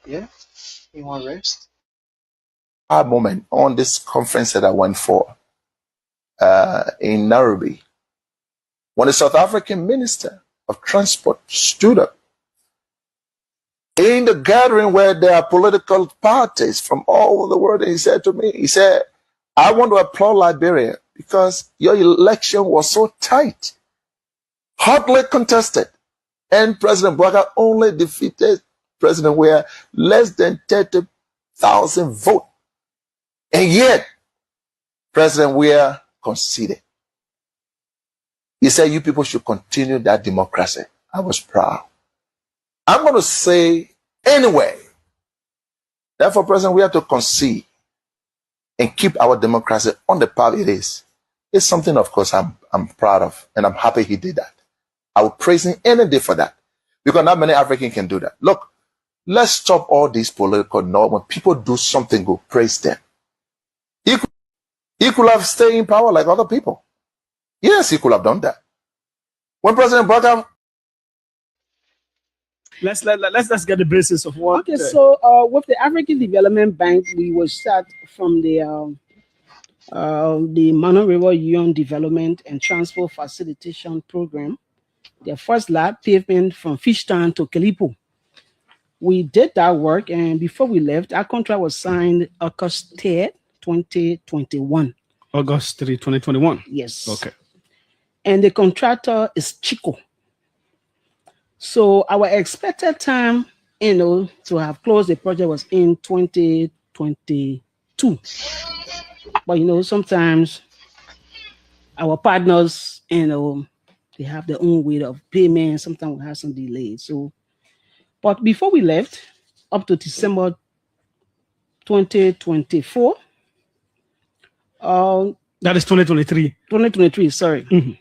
Yeah, you want rest? Hard moment on this conference that I went for in Nairobi when the South African Minister of Transport stood up in the gathering where there are political parties from all over the world, and he said to me, he said, I want to applaud Liberia because your election was so tight, hotly contested, and President Bouaga only defeated President Weah less than 30,000 votes. And yet, President Weah conceded. He said, you people should continue that democracy. I was proud. I'm going to say anyway, therefore, President, we have to concede and keep our democracy on the path it is. It's something, of course, I'm proud of, and I'm happy he did that. I will praise him any day for that, because not many Africans can do that. Look, let's stop all these political noise. When people do something good, praise them. He could have stayed in power like other people. Yes, he could have done that. When President Bouaga, let's get the basis of what. Okay, so with the African Development Bank, we will start from the Mano River Union Development and Transport Facilitation Program. The first lap pavement from Fishtown to Kalipo. We did that work, and before we left, our contract was signed August 3rd, 2021. August 3, 2021. Yes. Okay. And the contractor is Chico. So our expected time, to have closed the project was in 2022. But sometimes our partners, they have their own way of payment. Sometimes we have some delays. So, but before we left, up to December 2024. That is 2023. 2023, sorry. Mm-hmm.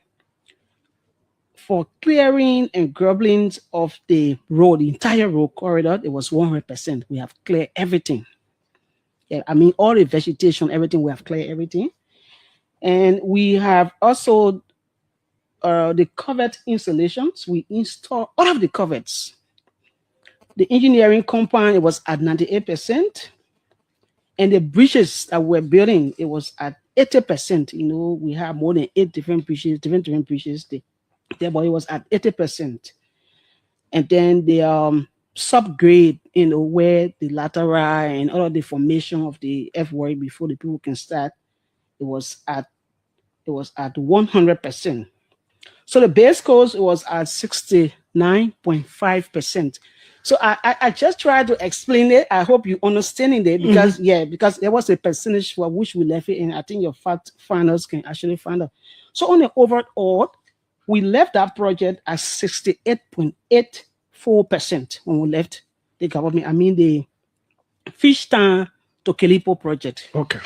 For clearing and grubblings of the road, the entire road corridor, it was 100%. We have cleared everything. Yeah, I mean, all the vegetation, everything, we have cleared everything. And we have also the covert installations. We installed all of the coverts. The engineering compound, it was at 98%. And the bridges that we're building, it was at 80%. We have more than 8 different bridges, different bridges. But it was at 80%. And then the subgrade, where the lateral and all of the formation of the earthwork before the people can start, it was at 100%. So the base cost was at 69.5%. So I just tried to explain it. I hope you understanding it, because because there was a percentage for which we left it in. I think your fact finders can actually find out. So on the overall, we left that project at 68.84% when we left the government. I mean the Fishtown to Kalipo project. Okay.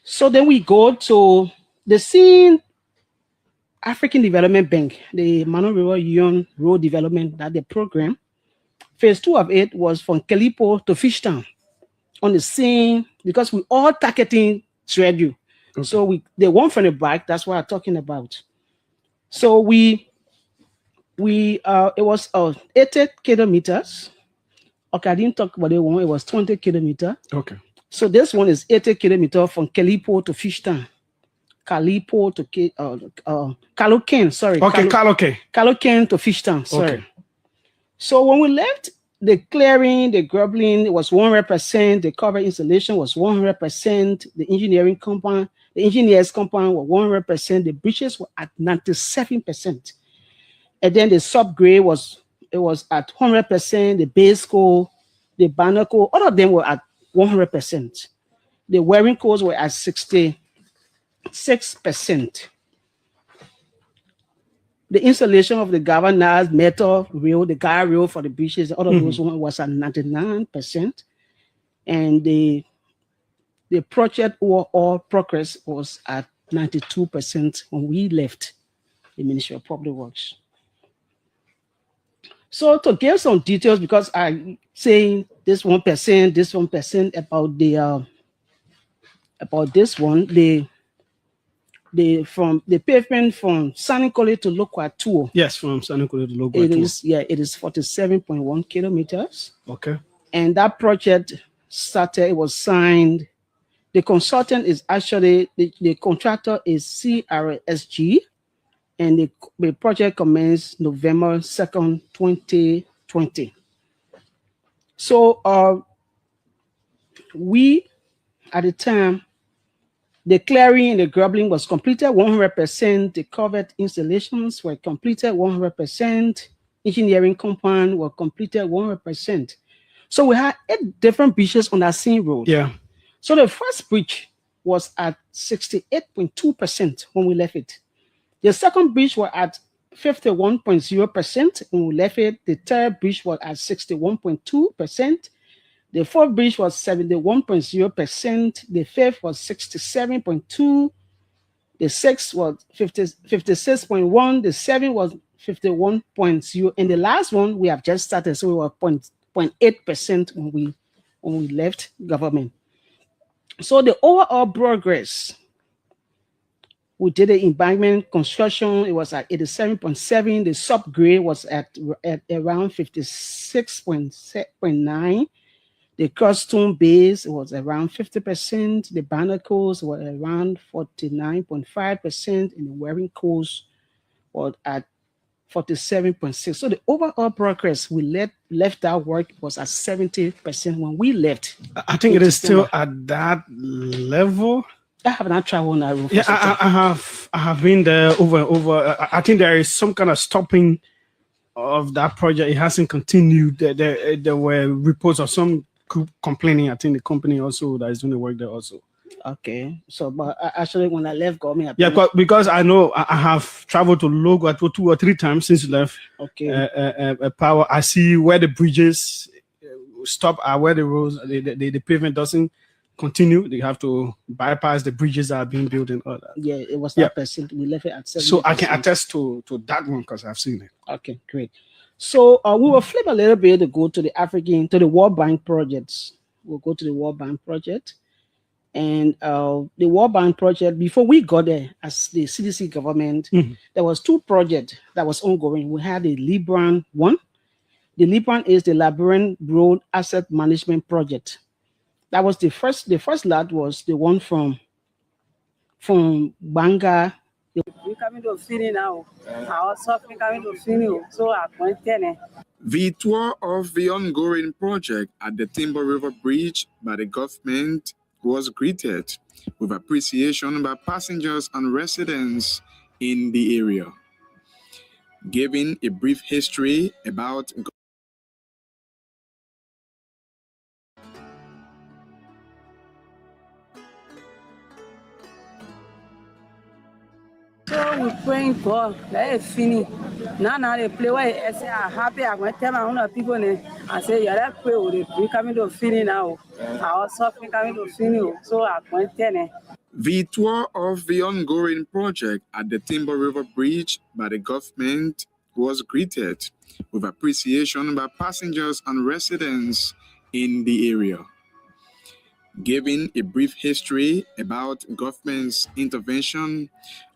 So then we go to the scene African Development Bank, the Mano River Union Road Development, that the program. Phase 2 of it was from Kalipo to Fishtown on the same, because we all targeting schedule. Okay. So they want from the back, that's what I'm talking about. So it was 80 kilometers. Okay, I didn't talk about the one, it was 20 kilometers. Okay. So this one is 80 kilometers from Kalipo to Fishtown. Kalipo to Kaloken, sorry. Okay, Kaloken. Kaloken to Fishtown, sorry. Okay. So when we left, the clearing, the grubbling, it was 100%. The cover installation was 100%. The engineering compound, the engineers compound were 100%. The bridges were at 97%. And then the subgrade was at 100%. The base coat, the banner coat, all of them were at 100%. The wearing coats were at 66%. The installation of the galvanized metal rail, the guide rail for the bridges, all of those one was at 99%. And the project overall progress was at 92% when we left the Ministry of Public Works. So to give some details, because I'm saying this 1% about the about this one, the from the pavement from Sanikole to Lokwatuo. Yes, from Sanikole to Logo. It is 47.1 kilometers. Okay. And that project started, it was signed. The consultant is actually, the contractor is CRSG, and the project commenced November 2nd, 2020. So we, at the time, the clearing and the grubbling was completed 100%. The covered installations were completed 100%. Engineering compound were completed 100%. So we had 8 different bridges on that same road. Yeah. So the first bridge was at 68.2% when we left it. The second bridge was at 51.0% when we left it. The third bridge was at 61.2%. The fourth bridge was 71.0%. The fifth was 67.2%. The sixth was 56.1%. The seventh was 51.0%. And the last one we have just started, so we were 0.8% when we left government. So the overall progress, we did the embankment construction. It was at 87.7%. The subgrade was at around 56.9%. The cross-stone base was around 50%. The barnacles were around 49.5%. And the wearing course was at 47.6%. So the overall progress, we left that work was at 70% when we left. I think it is still at that level. I have not traveled on that road. Yeah, I have been there over and over. I think there is some kind of stopping of that project. It hasn't continued. There were reports of some complaining. I think the company also that is doing the work there also. Okay, so but actually when I left government, because I know I have traveled to Logo 2 or 3 times since you left. Okay, power. I see where the bridges stop at, where the roads, the pavement doesn't continue. They have to bypass the bridges that are being built and all that. Yeah, it was that percent. We left it at 70%. So I can attest to that one because I've seen it. Okay, great. So we will flip a little bit to go to the World Bank projects. We'll go to the World Bank project. And the World Bank project, before we got there as the CDC government, there was 2 projects that was ongoing. We had the Libran one. The Libran is the Liberian Road Asset Management Project. That was the first lot was the one from Banga. We coming to finish now. Our suffering coming to finish. So I appointed. The tour of the ongoing project at the Timber River Bridge by the government was greeted with appreciation by passengers and residents in the area. Giving a brief history about So we praying God, let it finish. Now they play where I say I'm happy. I'm going to tell my own people and say, yeah, let's pray with it. We coming to finish now. Our suffering coming to finish. So I'm going to tell. The tour of the ongoing project at the Timber River Bridge by the government was greeted with appreciation by passengers and residents in the area. Giving a brief history about government's intervention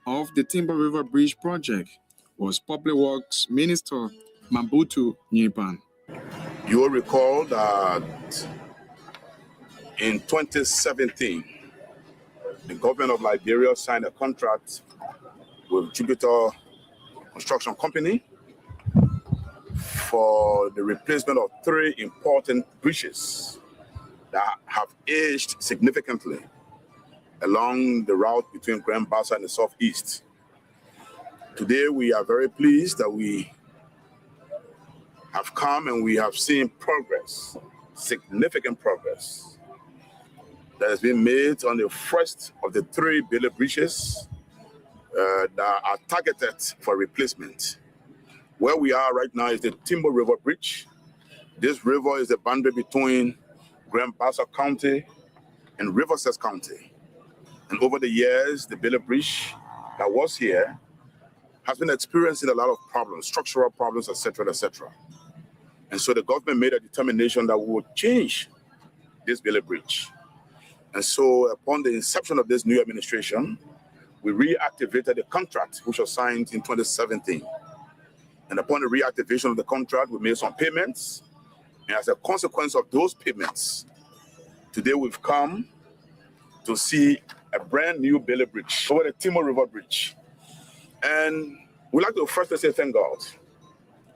of the Timber River Bridge project was Public Works Minister Mabutu Nyipan. You will recall that in 2017, the government of Liberia signed a contract with Jupiter Construction Company for the replacement of 3 important bridges that have aged significantly along the route between Grand Bassa and the Southeast. Today, we are very pleased that we have come and we have seen progress, significant progress, that has been made on the first of the 3 Bailey bridges that are targeted for replacement. Where we are right now is the Timber River Bridge. This river is the boundary between Grand Bassa County and Riverside County. And over the years, the Bailey Bridge that was here has been experiencing a lot of problems, structural problems, etc., etc. And so the government made a determination that we would change this Bailey Bridge. And so upon the inception of this new administration, we reactivated the contract, which was signed in 2017. And upon the reactivation of the contract, we made some payments. And as a consequence of those payments, today we've come to see a brand new Bailey Bridge over the Timor River Bridge. And we'd like to first say thank God.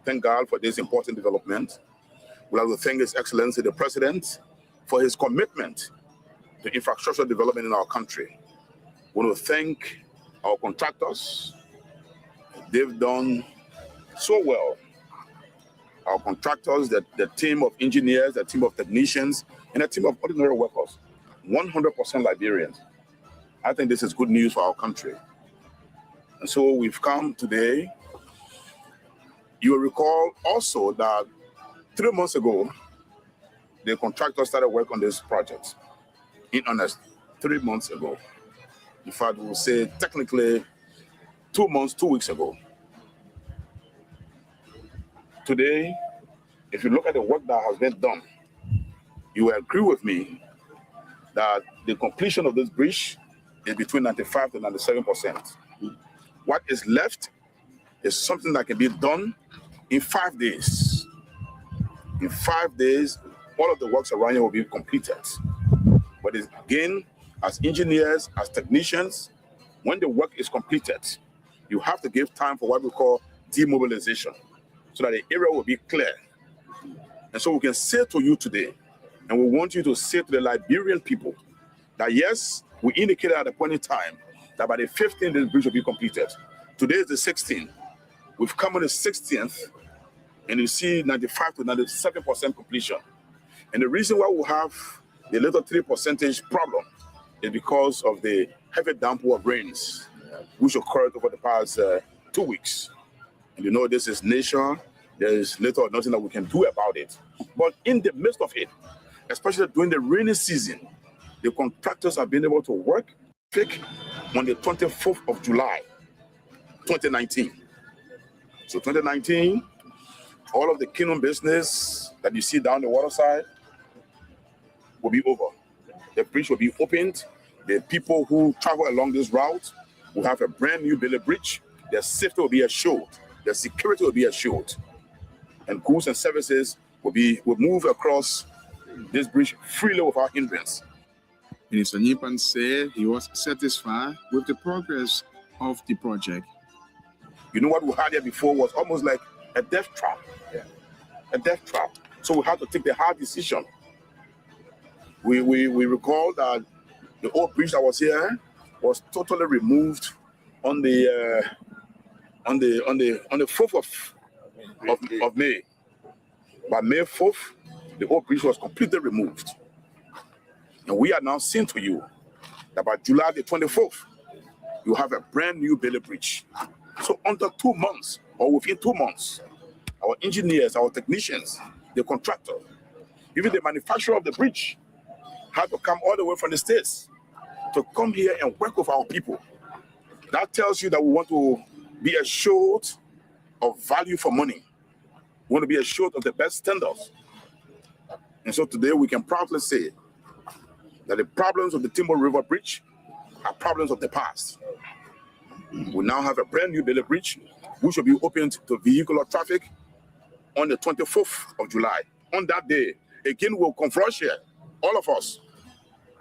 Thank God for this important development. We'd like to thank His Excellency the President for his commitment to infrastructure development in our country. We want to thank our contractors. They've done so well. Our contractors, the team of engineers, the team of technicians, and a team of ordinary workers, 100% Liberians. I think this is good news for our country. And so we've come today. You will recall also that 3 months ago, the contractor started work on this project. In earnest, 3 months ago. In fact, we will say technically 2 months, 2 weeks ago. Today, if you look at the work that has been done, you will agree with me that the completion of this bridge is between 95 to 97%. What is left is something that can be done in 5 days. In 5 days, all of the works around here will be completed. But again, as engineers, as technicians, when the work is completed, you have to give time for what we call demobilization, so that the area will be clear. And so we can say to you today, and we want you to say to the Liberian people, that yes, we indicated at a point in time that by the 15th, this bridge will be completed. Today is the 16th. We've come on the 16th, and you see 95 to 97% completion. And the reason why we have the little 3% problem is because of the heavy downpour of rains, which occurred over the past 2 weeks. And you know, this is nature. There is little or nothing that we can do about it. But in the midst of it, especially during the rainy season, the contractors have been able to work on the 24th of July, 2019. So 2019, all of the kingdom business that you see down the waterside will be over. The bridge will be opened. The people who travel along this route will have a brand new Bailey Bridge. Their safety will be assured. Their security will be assured. And goods and services will move across this bridge freely without hindrance. Minister Nyimpan said he was satisfied with the progress of the project. You know, what we had here before was almost like a death trap. Yeah. A death trap. So we had to take the hard decision. We recall that the old bridge that was here was totally removed on the 4th of May. By May 4th, the old bridge was completely removed. And we are now saying to you that by July the 24th, you have a brand new Bailey Bridge. So under 2 months, or within 2 months, our engineers, our technicians, the contractor, even the manufacturer of the bridge had to come all the way from the States to come here and work with our people. That tells you that we want to be assured of value for money. We want to be assured of the best standards. And so today we can proudly say that the problems of the Timor River Bridge are problems of the past. We now have a brand new Bailey Bridge, which will be opened to vehicular traffic on the 24th of July. On that day, again, we'll converge here, all of us,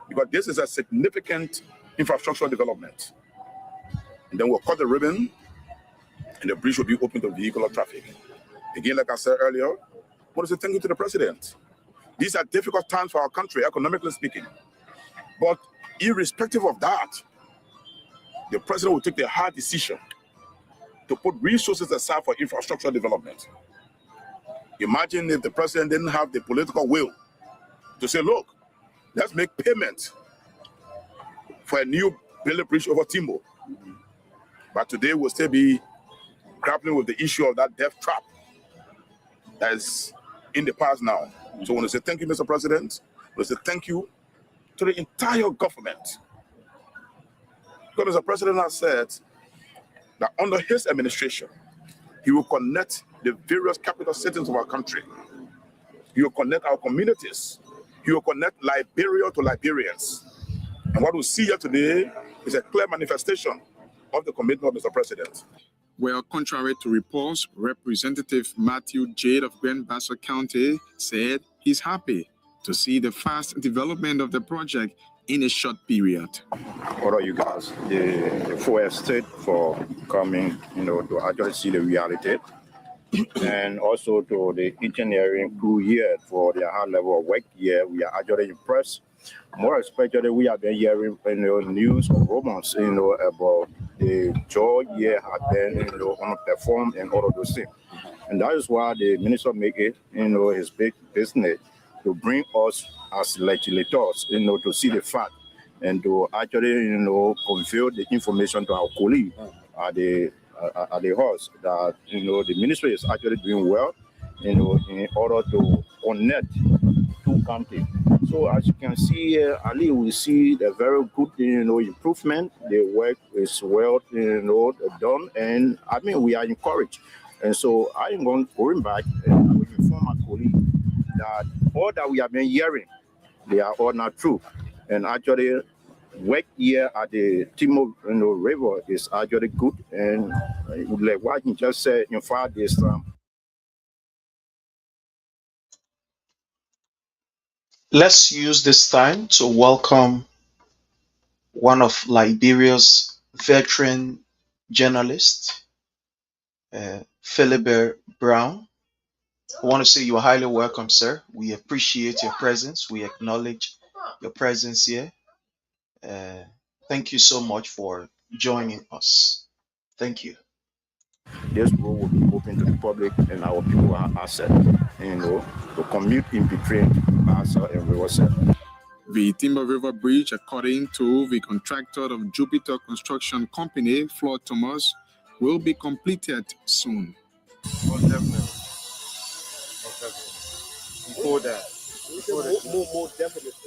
because this is a significant infrastructure development. And then we'll cut the ribbon, and the bridge will be open to vehicular traffic. Again, like I said earlier, I want to say thank you to the President. These are difficult times for our country, economically speaking. But irrespective of that, the President will take the hard decision to put resources aside for infrastructure development. Imagine if the President didn't have the political will to say, look, let's make payment for a new Bailey Bridge over Timor. But today we'll still be grappling with the issue of that death trap that is in the past now. So I want to say thank you, Mr. President. I want to say thank you to the entire government. Because Mr. President has said that under his administration, he will connect the various capital cities of our country. He will connect our communities. He will connect Liberia to Liberians. And what we see here today is a clear manifestation of the commitment, Mr. President. Well, contrary to reports, Representative Matthew Jade of Grand Bassa County said he's happy to see the fast development of the project in a short period. What are you guys, the full estate for coming, to actually see the reality, and also to the engineering crew here for their high level of work here. We are actually impressed. More especially, we have been hearing news or rumors, about the joy here has been, underperformed and all of those things. And that is why the minister make it, his big business to bring us as legislators, to see the fact and to actually, convey the information to our colleagues at the house that, the ministry is actually doing well, in order to connect two countries. So as you can see here, Ali, we see the very good, improvement. The work is well, done, and I mean we are encouraged. And so I am going back and I will inform my colleague that all that we have been hearing, they are all not true. And actually, work here at the Timor River is actually good. And like what he just said, in fact, this Let's use this time to welcome one of Liberia's veteran journalists, Philibert Brown. I want to say you are highly welcome, sir. We appreciate your presence. We acknowledge your presence here. Thank you so much for joining us. Thank you. This road will be open to the public and our people are asset, to commute in between Bassa and Riverside. The Timber River Bridge, according to the contractor of Jupiter Construction Company, Floyd Thomas, will be completed soon. Most definitely.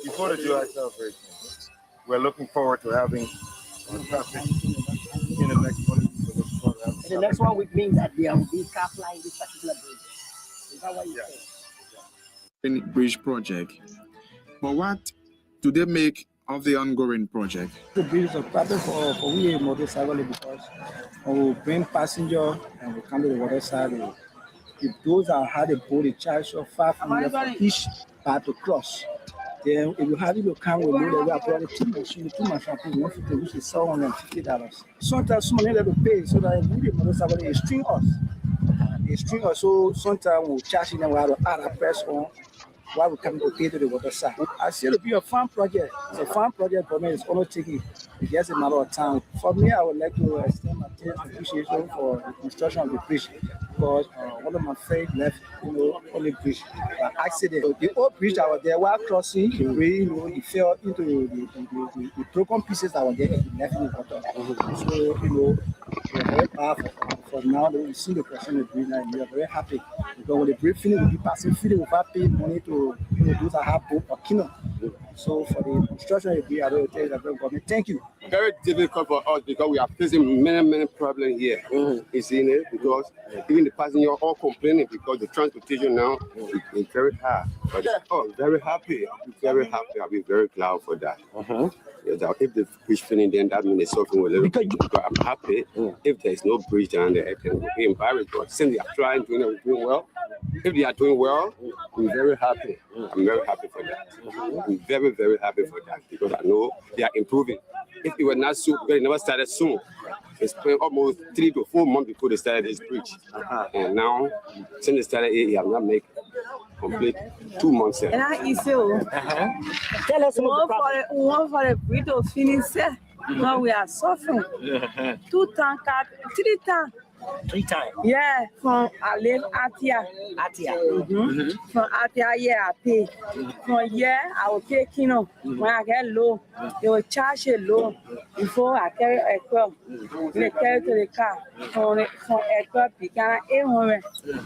Before the July celebration, we're looking forward to having traffic in the next one. The next one would mean that there will be car flying this particular bridge. Is that what you say? Bridge project. But what do they make of the ongoing project? The bridge is a problem for we in motorcycle because we bring passenger and we come to the water side. If those that had a boat, they charge of 500 for each part to cross. Then if you have to come with load, we are probably too much, $150, which is $750. Sometimes someone need to pay so that we the motorcycle they string us. They string us, so sometimes we charge them we have to add a press on while we come to pay to the water side. I see it be a farm project. It's a farm project for me. It's only taking just a matter of time. For me, I would like to extend my appreciation for the construction of the bridge because one of my friends left, on the bridge by accident. The old bridge that was there while crossing, the bridge, he fell into the broken pieces that were there and he left in the water. So, we're very powerful. For now, we see the question of the bridge and we are very happy because when the bridge finish, we'll be passing freely without paying money to those that have boat or kingdom. So for the construction of the bridge, I don't tell you that government. Thank you. Very difficult for us because we are facing many problems here. You see it? Because even the passenger all complaining because the transportation now is very hard. But very happy. I'll be very happy. I'll be very glad for that. If the bridge finish, then that means something will little bit. But I'm happy. If there is no bridge down there, I can be embarrassed. But since they are trying, doing well. If they are doing well, I'm very happy. I'm very happy for that. I'm very, very happy for that because I know they are improving. If it were not so, because they never started soon. It's been almost 3 to 4 months before they started this bridge. And now, since they started it, they have not made complete 2 months. And I Tell us one for the bridge to finish. Now we are suffering. 2 times, 3 times. 3 times. Yeah, from Alem Atia. From Atia, yeah, I pay. From here, I will pay Kino. When I get low, they will charge a loan before I carry a crop. They carry to the car. From a crop, you can 800.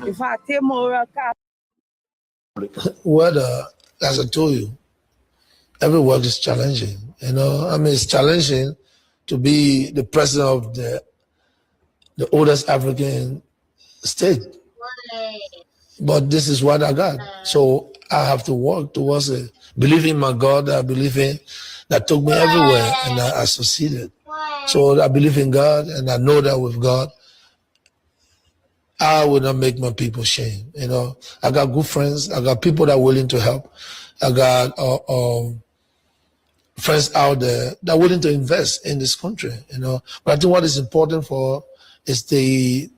If I take more car. Well, as I told you, every work is challenging. It's challenging to be the president of the oldest African state. But this is what I got. So I have to work towards it. Believe in my God, I believe in that took me everywhere and I succeeded. So I believe in God, and I know that with God, I will not make my people shame. You know, I got good friends. I got people that are willing to help. I got friends out there that are willing to invest in this country. You know, but I think what is important for is the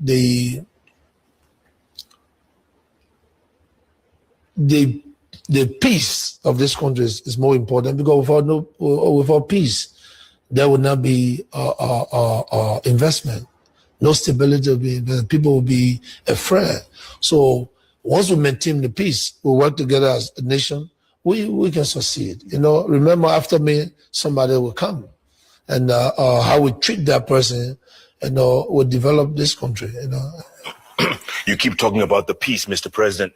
peace of this country is more important, because without peace, there will not be investment. No stability will be investment. People will be afraid. So once we maintain the peace, we work together as a nation, we can succeed. You know, remember, after me, somebody will come, and how we treat that person, will develop this country. You know. You keep talking about the peace, Mr. President.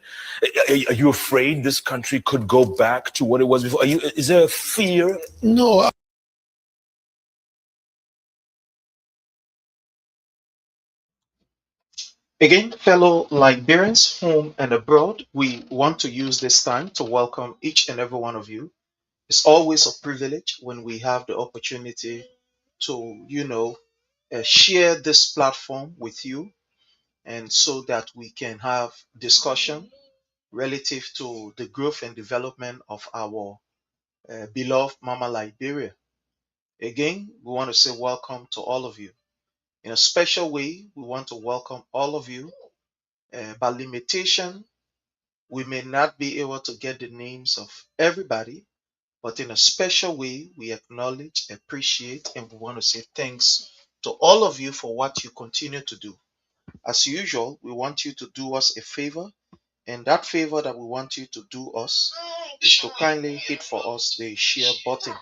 Are you afraid this country could go back to what it was before? Is there a fear? No. Again, fellow Liberians, home and abroad, we want to use this time to welcome each and every one of you. It's always a privilege when we have the opportunity to, share this platform with you, and so that we can have discussion relative to the growth and development of our beloved Mama Liberia. Again, we want to say welcome to all of you. In a special way, we want to welcome all of you. By limitation, we may not be able to get the names of everybody, but in a special way, we acknowledge, appreciate, and we want to say thanks to all of you for what you continue to do. As usual, we want you to do us a favor, and that favor that we want you to do us is to kindly hit for us the share button.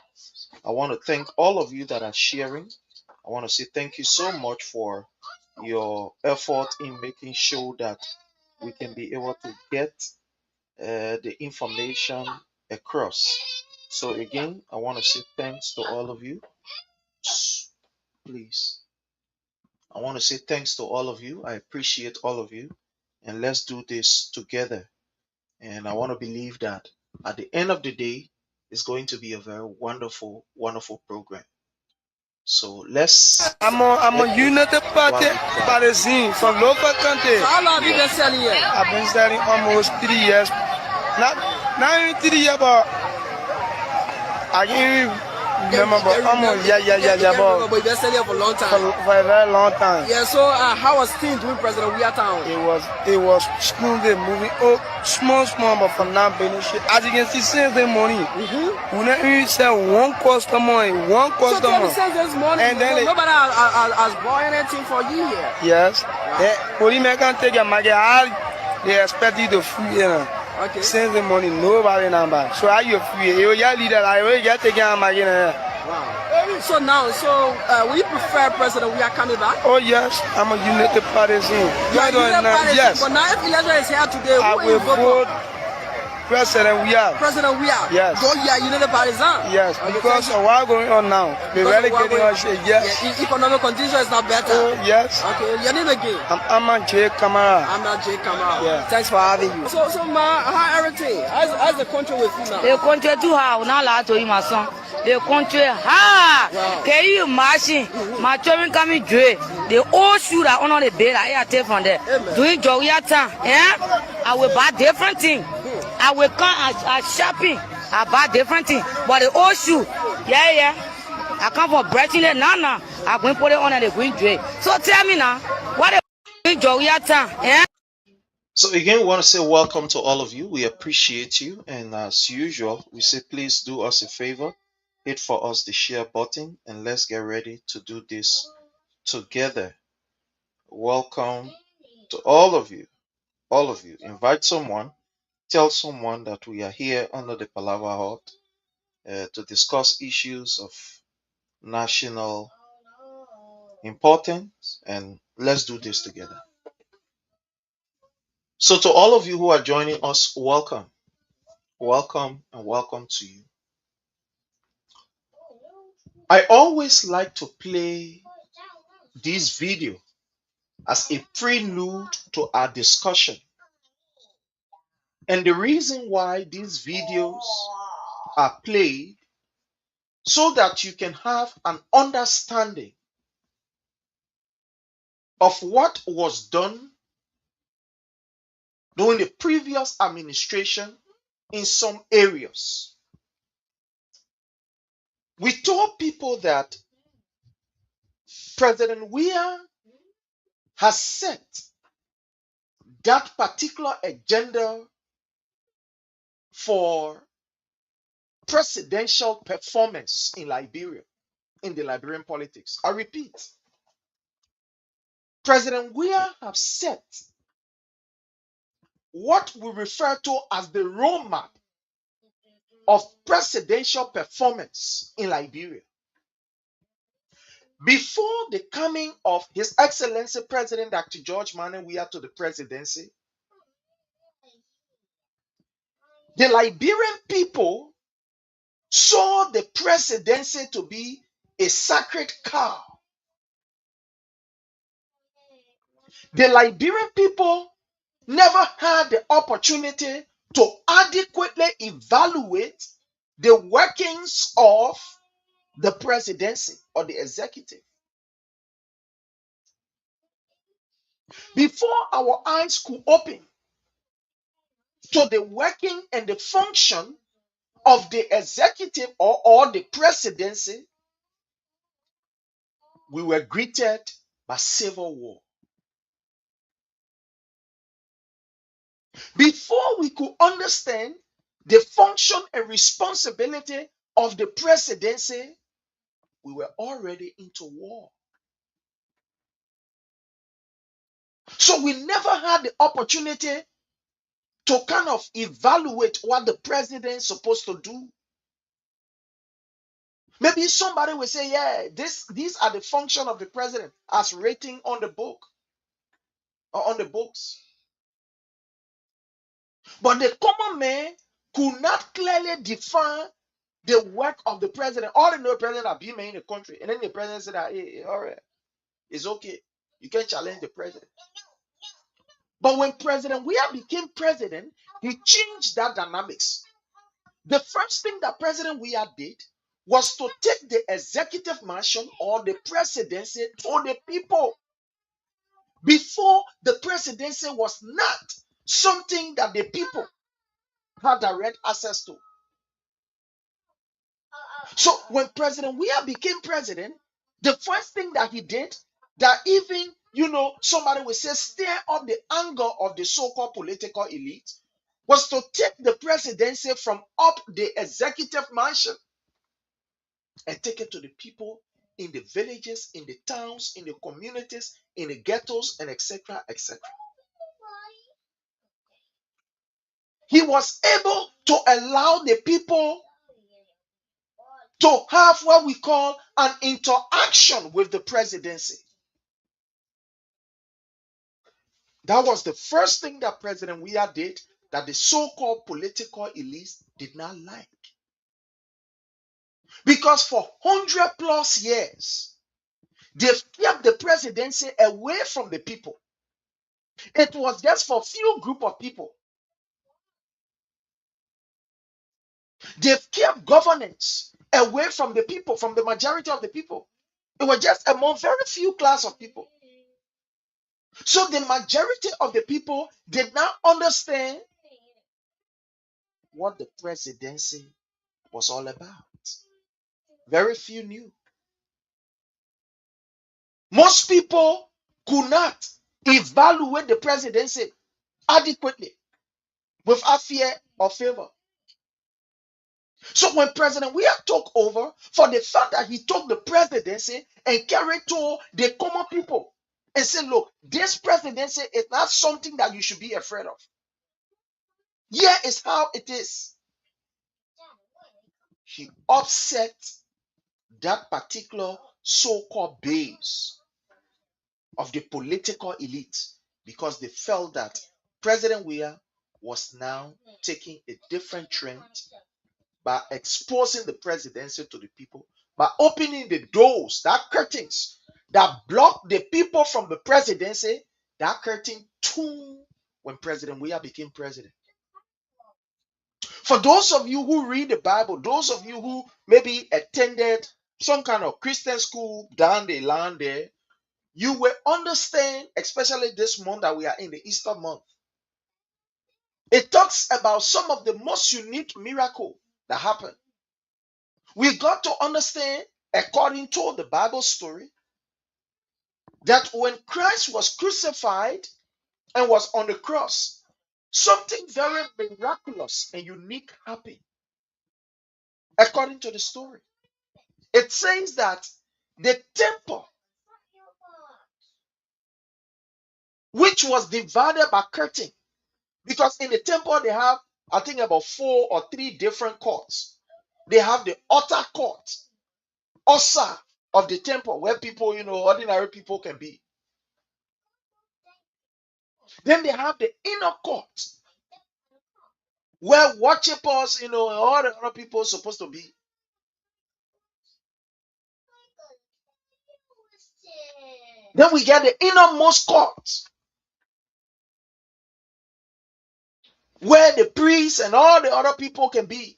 I want to thank all of you that are sharing. I want to say thank you so much for your effort in making sure that we can be able to get the information across. So again, I want to say thanks to all of you. Please. I want to say thanks to all of you. I appreciate all of you. And let's do this together. And I want to believe that at the end of the day, it's going to be a very wonderful, wonderful program. So I'm a United Party Parisian from local country. So how long have you been selling here? I've been selling almost 3 years. Not even 3 years, but I can't remember. But almost, yeah. But you've been selling here for a long time. For a very long time. Yeah. So how was things doing President Weah Town? It was smoothly moving. Oh, small, but for now, benefit. As you can see, since the morning, we never even sell one customer. So since this morning, and then nobody has bought anything for you here. Yes. Police can take your market. They expect you to free, you know. Okay. Since the morning, nobody number. So are you free? You leader, I will get taken out market. Wow. So now, will you prefer President Weah coming back? Oh yes, I'm a United Partisan. Yes. But now if election is here today, I will vote President Weah. President Weah. Yes. Go here, United Partisan. Yes, because of what's going on now. The relegating us, yes. Yeah, economic condition is not better. Oh yes. Okay, your name again? I'm Ahmad J. Kamara. Ahmad J. Kamara. Yeah. Thanks for having you. So ma, how everything? How's the country with you now? The country too hard. Now la to my son. The country hard. Wow. Can you imagine? My children coming dre. The old shoe that on the bed I take from there. Doing Jogia time. Yeah. I will buy different things. I will come as shopping. I buy different things. But the old shoe, yeah. I come from Breaching it now. I'm going to put it on the green tray. So tell me now, what the Jogia time? Yeah. So again, we want to say welcome to all of you. We appreciate you. And as usual, we say please do us a favor. Hit for us the share button and let's get ready to do this together. Welcome to all of you. All of you. Invite someone. Tell someone that we are here under the Palava Hut to discuss issues of national importance, and let's do this together. So to all of you who are joining us, welcome. Welcome and welcome to you. I always like to play this video as a prelude to our discussion. And the reason why these videos are played so that you can have an understanding of what was done during the previous administration in some areas. We told people that President Weah has set that particular agenda for presidential performance in Liberia, in the Liberian politics. I repeat, President Weah has set what we refer to as the roadmap of presidential performance in Liberia. Before the coming of His Excellency President Dr. George Manneh Weah to the presidency, the Liberian people saw the presidency to be a sacred cow. The Liberian people never had the opportunity to adequately evaluate the workings of the presidency or the executive. Before our eyes could open to the working and the function of the executive or the presidency, we were greeted by civil war. Before we could understand the function and responsibility of the presidency, we were already into war. So we never had the opportunity to kind of evaluate what the president is supposed to do. Maybe somebody will say, yeah, these are the function of the president as written on the book or on the books. But the common man could not clearly define the work of the president. All they know, the president have been in the country. And then the president said that, hey, all right, it's okay. You can challenge the president. But when President Weah became president, he changed that dynamics. The first thing that President Weah did was to take the executive mansion or the presidency to the people. Before, the presidency was not something that the people had direct access to. So when President Weah became president, the first thing that he did, that even, somebody will say, stir up the anger of the so-called political elite, was to take the presidency from up the executive mansion and take it to the people in the villages, in the towns, in the communities, in the ghettos, and etc., etc. He was able to allow the people to have what we call an interaction with the presidency. That was the first thing that President Weah did that the so-called political elites did not like. Because for 100+ years, they've kept the presidency away from the people. It was just for a few group of people. They've kept governance away from the people, from the majority of the people. It was just among very few class of people. So the majority of the people did not understand what the presidency was all about. Very few knew. Most people could not evaluate the presidency adequately without fear or favor. So when President Weah took over, for the fact that he took the presidency and carried to the common people and said, look, this presidency is not something that you should be afraid of. Here is how it is. He upset that particular so-called base of the political elite because they felt that President Weah was now taking a different trend by exposing the presidency to the people, by opening the doors, that curtains that block the people from the presidency, that curtain too when President Weah became president. For those of you who read the Bible, those of you who maybe attended some kind of Christian school down the line there, you will understand, especially this month that we are in, the Easter month. It talks about some of the most unique miracles that happened. We got to understand, according to the Bible story, that when Christ was crucified and was on the cross, something very miraculous and unique happened. According to the story, it says that the temple, which was divided by curtain, because in the temple they have, I think, about 4 or 3 different courts. They have the outer court, osa of the temple, where people, ordinary people can be. Then they have the inner court, where worshippers, all the other people are supposed to be. Then we get the innermost court, where the priests and all the other people can be.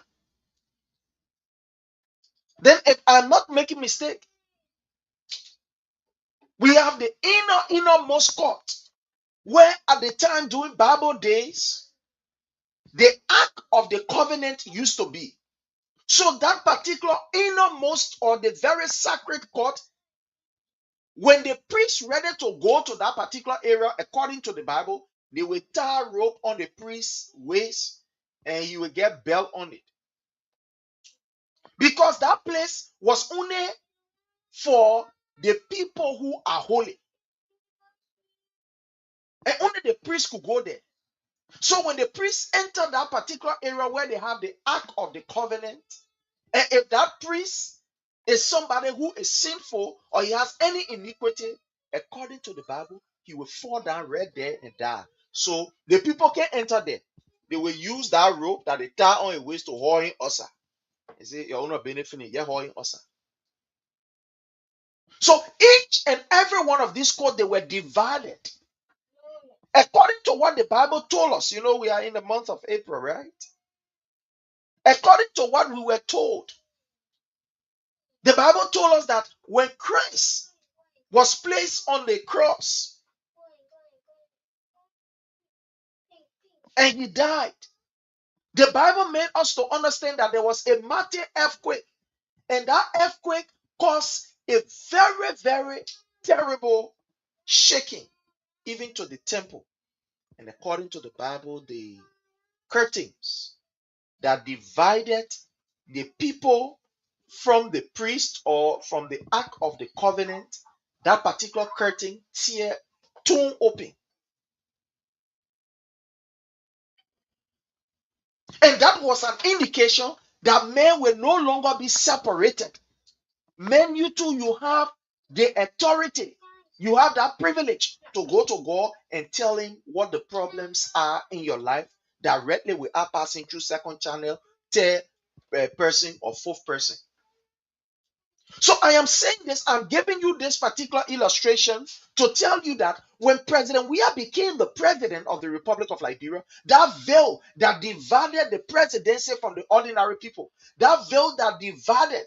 Then, if I'm not making mistake, we have the innermost court, where at the time during Bible days, the Ark of the Covenant used to be. So that particular innermost or the very sacred court, when the priest ready to go to that particular area, according to the Bible, they will tie a rope on the priest's waist and he will get belt on it. Because that place was only for the people who are holy. And only the priest could go there. So when the priest entered that particular area where they have the Ark of the Covenant, and if that priest is somebody who is sinful or he has any iniquity, according to the Bible, he will fall down right there and die. So the people can enter there. They will use that rope that they tie on a waist to haul in osa. You see, you're not benefiting, you're hauling osa. So each and every one of these courts, they were divided. According to what the Bible told us, we are in the month of April, right? According to what we were told, the Bible told us that when Christ was placed on the cross and he died, the Bible made us to understand that there was a mighty earthquake, and that earthquake caused a very, very terrible shaking, even to the temple. And according to the Bible, the curtains that divided the people from the priest or from the Ark of the Covenant, that particular curtain torn open. And that was an indication that men will no longer be separated. Men, you have the authority, you have that privilege to go to God and tell him what the problems are in your life directly without passing through second channel, third person, or fourth person. So I am saying this, I'm giving you this particular illustration to tell you that when President Weah became the president of the Republic of Liberia, that veil that divided the presidency from the ordinary people, that veil that divided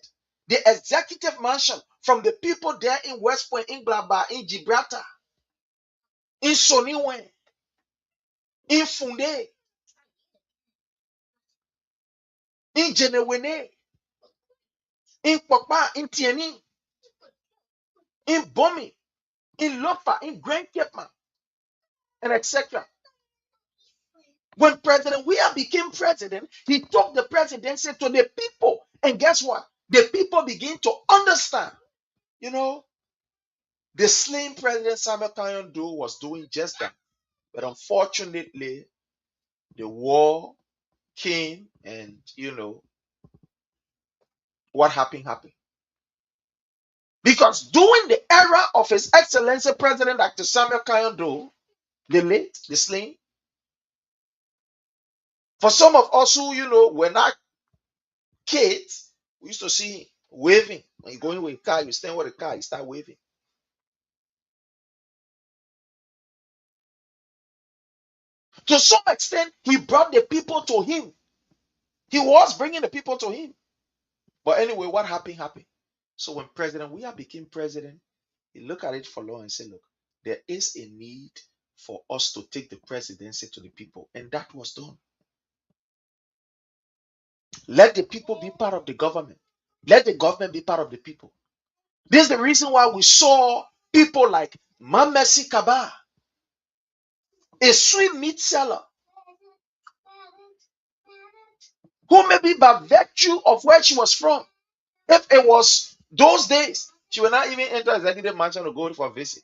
the executive mansion from the people there in West Point, in Blaba, in Gibraltar, in Soniwe, in Funde, in Jenewene, in Pokpa, in Tieni, in Bomi, in Lofa, in Grand Cape, and etc. When President Weah became president, he took the presidency to the people. And guess what? The people begin to understand. The slain President Samuel Kanyondu was doing just that. But unfortunately, the war came and, what happened. Because during the era of His Excellency President Dr. Samuel Kanyondu, the late, the slain, for some of us who, were not kids, we used to see him waving. When you're going with a car, you stand with a car, you start waving. To some extent, he brought the people to him. He was bringing the people to him. But anyway, what happened? So when President Weah became president, He looked at it for long and said, look, there is a need for us to take the presidency to the people. And that was done. Let the people be part of the government. Let the government be part of the people. This is the reason why we saw people like Mamesi Kaba, a sweet meat seller, who maybe by virtue of where she was from, if it was those days, she would not even enter executive mansion to go for a visit.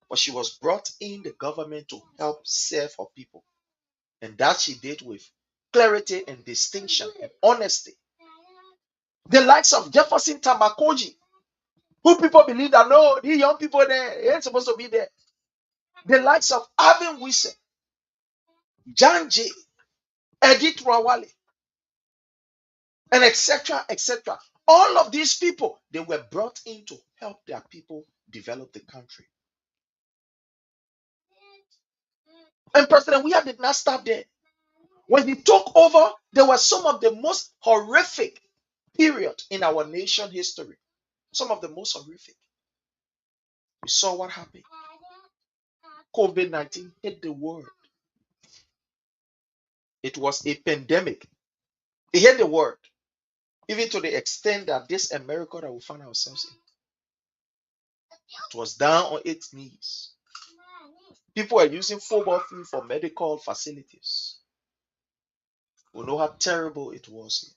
But she was brought in the government to help serve her people. And that she did with clarity and distinction and honesty. The likes of Jefferson Tamakoji, who people believe that no, these young people there they ain't supposed to be there. The likes of Alvin Wilson, John Jay, Edith Rawale, and etc. etc. All of these people, they were brought in to help their people develop the country. And President Weah did not stop there. When he took over, there were some of the most horrific period in our nation history. Some of the most horrific. We saw what happened. COVID-19 hit the world. It was a pandemic. It hit the world. Even to the extent that this America that we find ourselves in, it was down on its knees. People are using football field for medical facilities. We know how terrible it was here.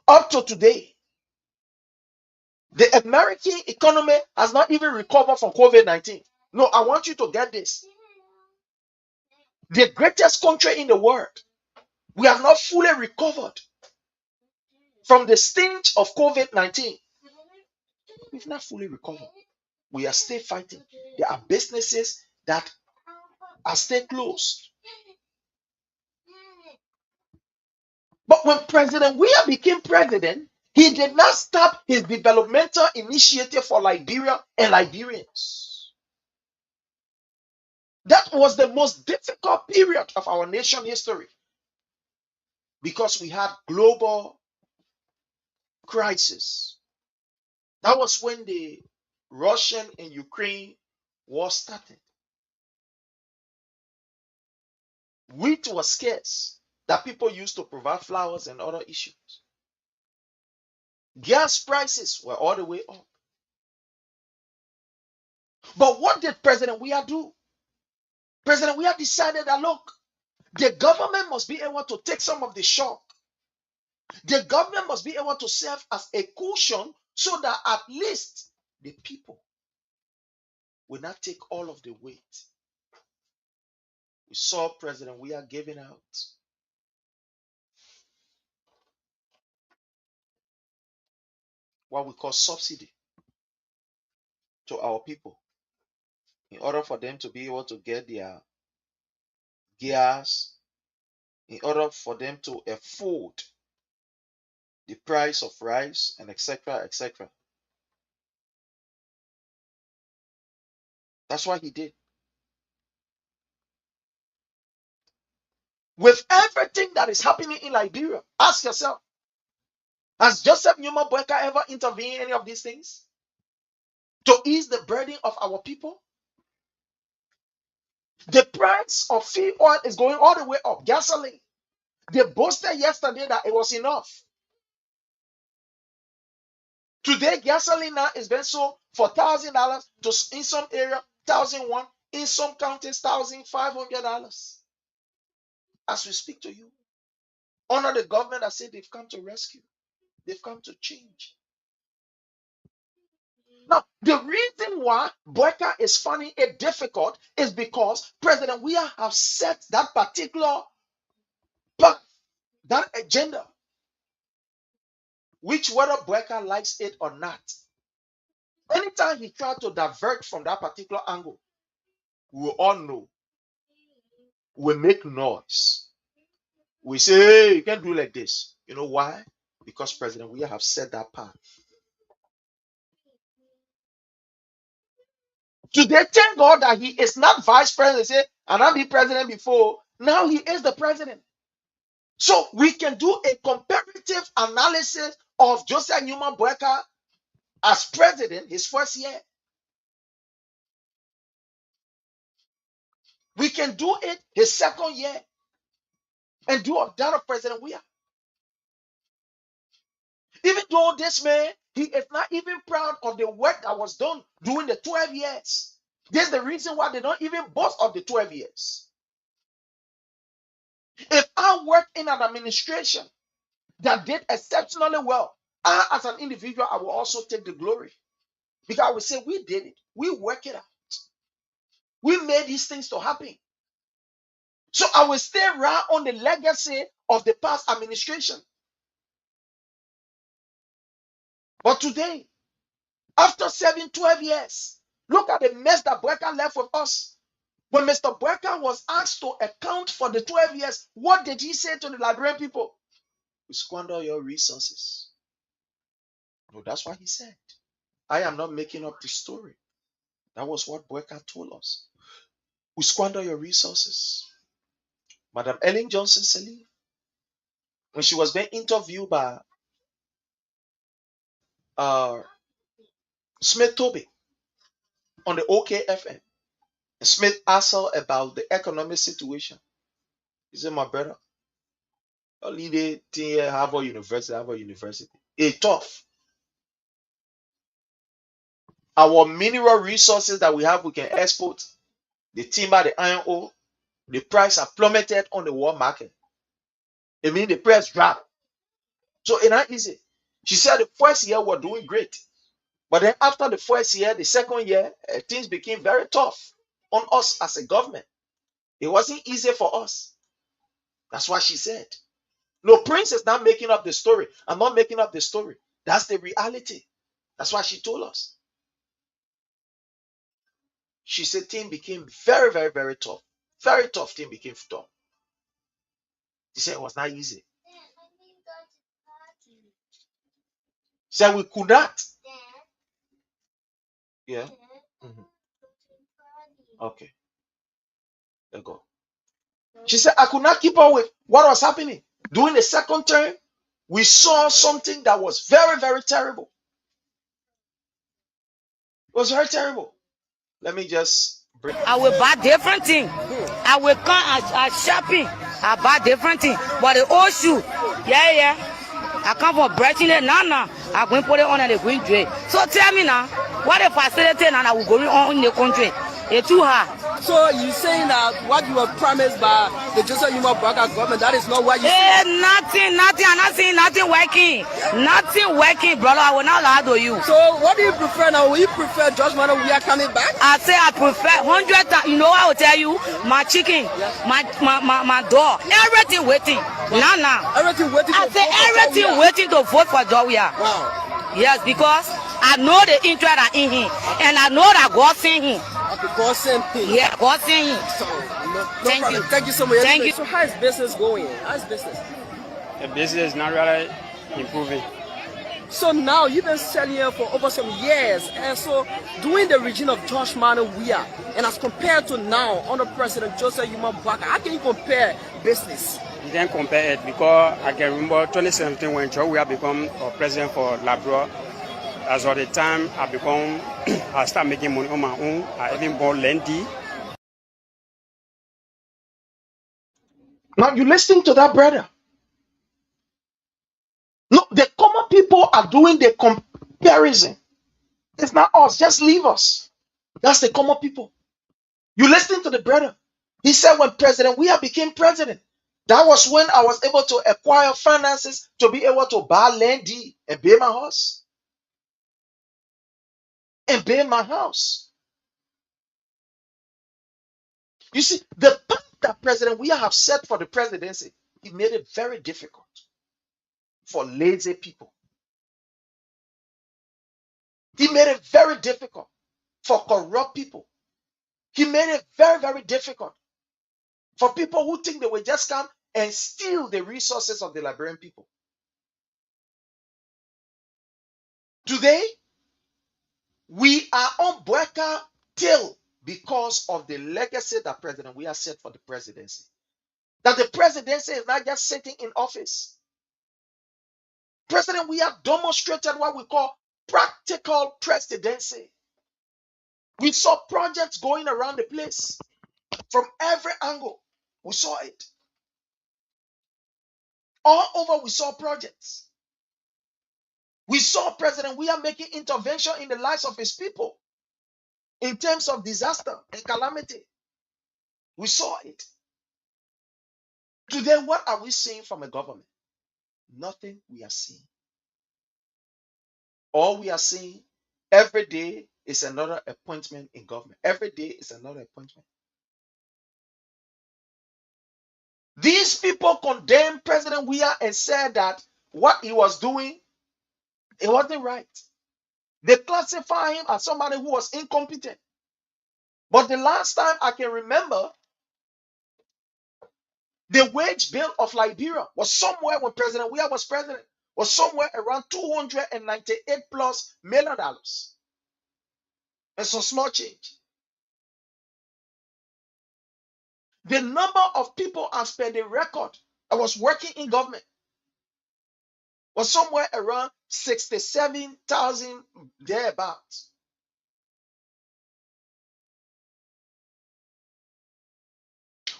Up to today, the American economy has not even recovered from COVID-19. No, I want you to get this. The greatest country in the world, we have not fully recovered from the stench of COVID-19. We've not fully recovered. We are still fighting. There are businesses that are still closed. But when President Weah became president, he did not stop his developmental initiative for Liberia and Liberians. That was the most difficult period of our nation history because we had global crisis. That was when the Russian and Ukraine war started. Wheat was scarce that people used to provide flowers and other issues. Gas prices were all the way up. But what did President Weah do? President Weah decided that, look, the government must be able to take some of the shock. The government must be able to serve as a cushion so that at least the people will not take all of the weight. We saw President Weah giving out what we call subsidy to our people in order for them to be able to get their gas, in order for them to afford the price of rice and etc. etc. That's what he did. With everything that is happening in Liberia, ask yourself, has Joseph Newman Boyka ever intervened in any of these things to ease the burden of our people? The price of fuel oil is going all the way up. Gasoline. They boasted yesterday that it was enough. Today, gasoline now is being sold for $1,000 to in some area, $1,001, in some counties, $1,500. As we speak to you, honor the government that said they've come to rescue, they've come to change. Now, the reason why Boyka is finding it difficult is because President Weah have set that particular path, that agenda, which whether Boyka likes it or not, anytime he tries to divert from that particular angle, we all know, we make noise. We say, hey, you can't do like this. You know why? Because President Weah have set that path. Today, thank God that he is not vice president. Say, and I'll be president before. Now he is the president. So we can do a comparative analysis of Joseph Newman Boyka as president his first year. We can do it his second year and do that of President Weah. Even though this man, he is not even proud of the work that was done during the 12 years. This is the reason why they don't even boast of the 12 years. If I work in an administration that did exceptionally well, I, as an individual, I will also take the glory. Because I will say, we did it. We work it out. We made these things to happen. So I will stay right on the legacy of the past administration. But today, after 12 years, look at the mess that Brecker left with us. When Mr. Brecker was asked to account for the 12 years, what did he say to the Liberian people? We squander your resources. No, that's what he said. I am not making up the story. That was what Brecker told us. We squander your resources. Madam Ellen Johnson Sirleaf, when she was being interviewed by Smith Toby on the OKFM, and Smith asked her about the economic situation. He said, my brother, only the thing here, Harvard University. It's tough. Our mineral resources that we have, we can export. The timber, the iron ore, the price have plummeted on the world market. It means the price dropped. So it's not easy. She said the first year we're doing great. But then after the first year, the second year, things became very tough on us as a government. It wasn't easy for us. That's what she said. No, Prince is not making up the story. I'm not making up the story. That's the reality. That's what she told us. She said things became very, very, very tough. Very tough. Things became tough. She said it was not easy. She said we could not. Yeah. Mhm. Okay. There you go. She said I could not keep up with what was happening. During the second term, we saw something that was very, very terrible. It was very terrible. Let me just bring. I will buy different things. I will come at shopping. I buy different things. But the old shoe, yeah. I come from Breaching it now. I'm going to put it on the green tray. So tell me now, what the facility now that will go on in the country? It's too hard. So you're saying that what you were promised by the Joseph Yuma Burger government, that is not what you said? Nothing. I'm not saying nothing working. Nothing working, brother. I will not lie to you. So what do you prefer now? Will you prefer George Mano we are coming back? I say I prefer 100 times. You know what I will tell you? My chicken, my dog, everything waiting. Now. Everything waiting. I say everything waiting to vote for Jawia. Wow. Yes, because I know the interest are in him, and I know that God sent him. Okay, God sent him. Yeah, God sent him. So, Thank you. Thank you so much. Thank you. So how is business going? How's business? The business is not really improving. So now you've been selling here for over some years, and so during the regime of George Mano Weah, and as compared to now under President Joseph Yuma Baka, how can you compare business? You can't compare it because I can remember 2017 when George Weah become president for Labrador. As of the time I start making money on my own. I even bought Lendy. Now you listen to that, brother. No, the common people are doing the comparison. It's not us. Just leave us. That's the common people. You listen to the brother. He said when President Weah became president, that was when I was able to acquire finances to be able to buy land deed and build my house. And build my house. You see, the path that President Weah have set for the presidency, he made it very difficult for lazy people. He made it very difficult for corrupt people. He made it very, very difficult for people who think they will just come and steal the resources of the Liberian people. Today, we are on Brecker till because of the legacy that President Weah set for the presidency. That the presidency is not just sitting in office. President Weah demonstrated what we call practical presidency. We saw projects going around the place. From every angle, we saw it. All over, we saw projects. We saw President Weah making intervention in the lives of his people in terms of disaster and calamity. We saw it. Today, what are we seeing from a government? Nothing we are seeing. All we are seeing every day is another appointment in government. Every day is another appointment. These people condemned President Weah and said that what he was doing, it wasn't right. They classify him as somebody who was incompetent. But the last time I can remember, the wage bill of Liberia was somewhere when President Weah was president, was somewhere around $298 plus million. And some small change. The number of people as per the record that was working in government was somewhere around 67,000 thereabouts.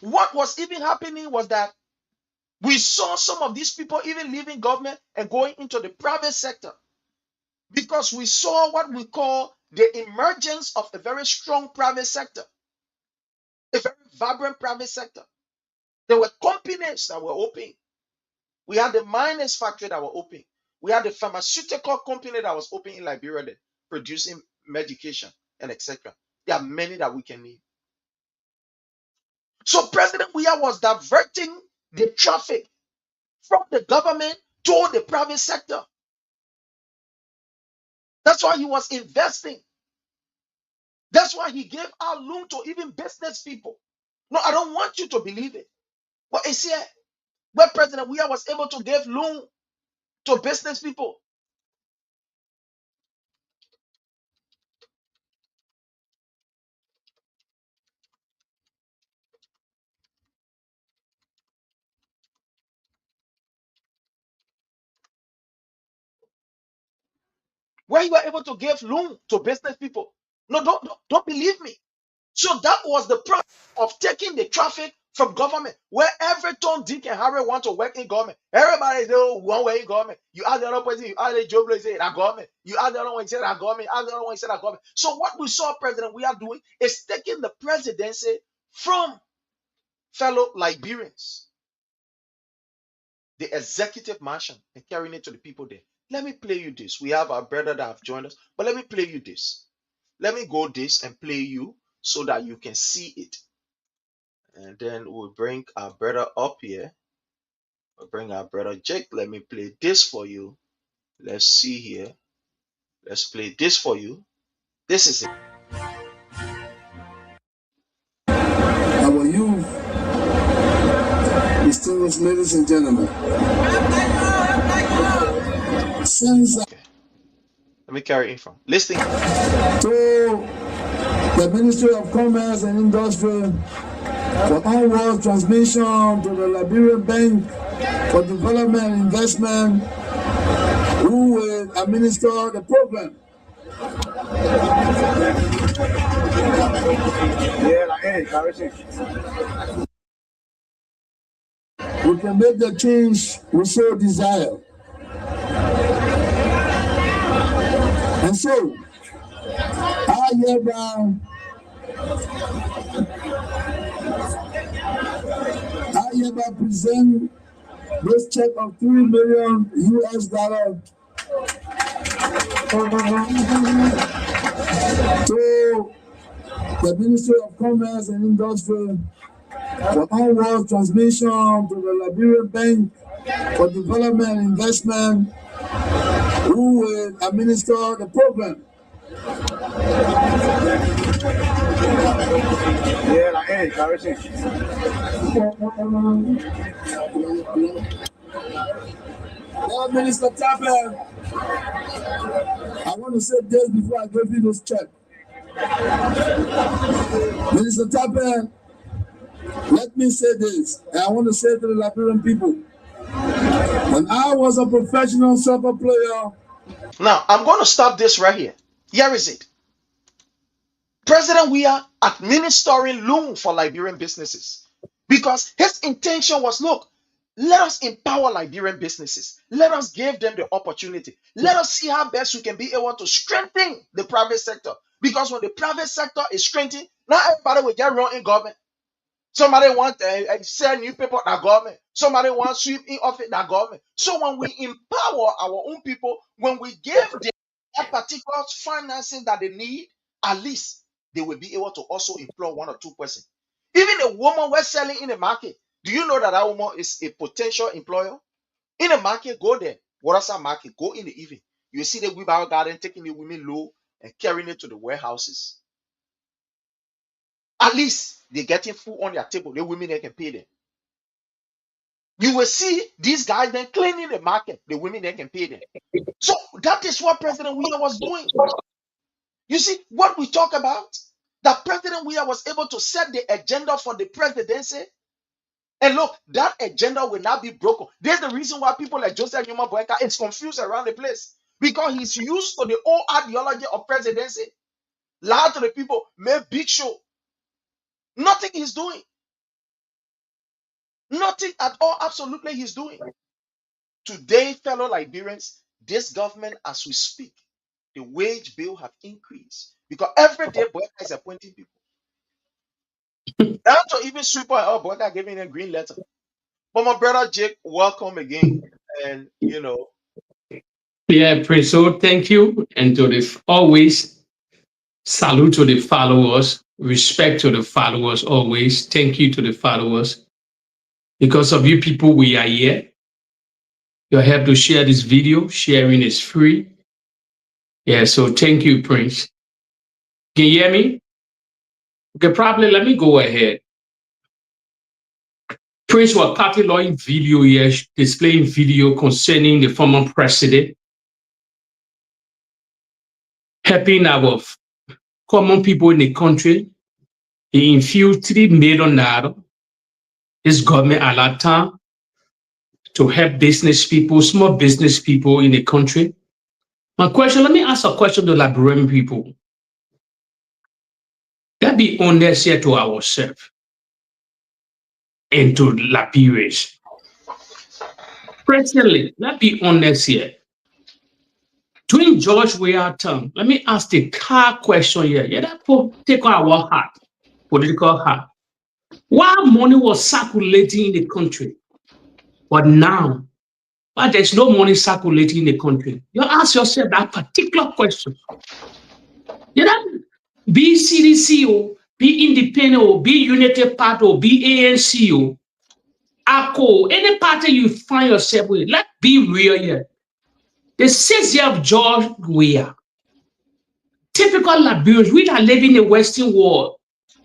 What was even happening was that we saw some of these people even leaving government and going into the private sector because we saw what we call the emergence of a very strong private sector, a very vibrant private sector. There were companies that were open. We had the miners factory that were open. We had the pharmaceutical company that was open in Liberia that producing medication and etc. There are many that we can name. So President Weah was diverting the traffic from the government to the private sector. That's why he was investing. That's why he gave out loan to even business people. No, I don't want you to believe it. But it's here where President Weah was able to give loan to business people. Where you were able to give loan to business people. No, don't believe me. So that was the process of taking the traffic from government, where every Tom, Dick, and Harry want to work in government. Everybody know one way in government. You ask the other person, you ask the job, you say that government. You ask the other one, you say that government. You ask the other one, you say that government. So what we saw President Weah doing is taking the presidency from fellow Liberians, the executive mansion, and carrying it to the people there. Let me play you this. We have our brother that have joined us, but let me play you this. Let me go this and play you so that you can see it. And then we'll bring our brother up here. We'll bring our brother Jake. Let me play this for you. Let's see here. Let's play this for you. This is it. Our youth, distinguished ladies and gentlemen. Okay. Let me carry it from. Listening to the Ministry of Commerce and Industry for onward transmission to the Liberian Bank for Development and Investment, who will administer the program. We can make the change we so desire. And so, I hereby present this check of $3 million to the Ministry of Commerce and Industry for onward transmission to the Liberian Bank for Development and Investment, who will administer the program. Now, Minister Tapper, I want to say this before I give you this check. Minister Tapper, let me say this, and I want to say to the Liberian people. When I was a professional soccer player. Now, I'm going to stop this right here. Here is it. President Weah administering loan for Liberian businesses because his intention was, look, let us empower Liberian businesses. Let us give them the opportunity. Let us see how best we can be able to strengthen the private sector. Because when the private sector is strengthened, not everybody will get run in government. Somebody want to sell newspaper that government. Somebody want sweep in office that government. So when we empower our own people, when we give them that particular financing that they need, at least they will be able to also employ 1 or 2 persons. Even a woman we're selling in the market, do you know that that woman is a potential employer? In the market, go there. Waterside market, go in the evening. You see the wheelbarrow garden taking the women low and carrying it to the warehouses. At least they're getting food on their table. The women, they can pay them. You will see these guys then cleaning the market. The women, they can pay them. So that is what President Weah was doing. You see, what we talk about, that President Weah was able to set the agenda for the presidency. And look, that agenda will not be broken. There's the reason why people like Joseph Numa Boyka is confused around the place. Because he's used to the old ideology of presidency. Lie to the people, make big show. Nothing he's doing. Nothing at all, absolutely he's doing. Today, fellow Liberians, this government, as we speak, the wage bill have increased. Because every day, Boyka is appointing people. Down to even sweeper, Boyka giving a green letter. But my brother Jake, welcome again. And, you know. Yeah, Prince, so thank you. And to the always salute to the followers, respect to the followers always. Thank you to the followers. Because of you people, we are here. Your help to share this video. Sharing is free. Yeah, so thank you, Prince. Can you hear me? Okay, probably let me go ahead. Prince was cataloging video here, displaying video concerning the former president, helping our common people in the country. He infused $3 million, his government at that time, to help business people, small business people in the country. My question, let me ask a question to Liberian people. Let's be honest here to ourselves and to Liberians. Personally, let's be honest here. During George Weah term, let me ask the car question here. Yeah, that take our heart, political heart. Why money was circulating in the country, but now, but there's no money circulating in the country? You ask yourself that particular question. You know, be CDC or be independent or be United Party or be ANC or ACO, any party you find yourself with, let's be real here. The 6th year of George Weah, typical Liberians, we are living in the Western world.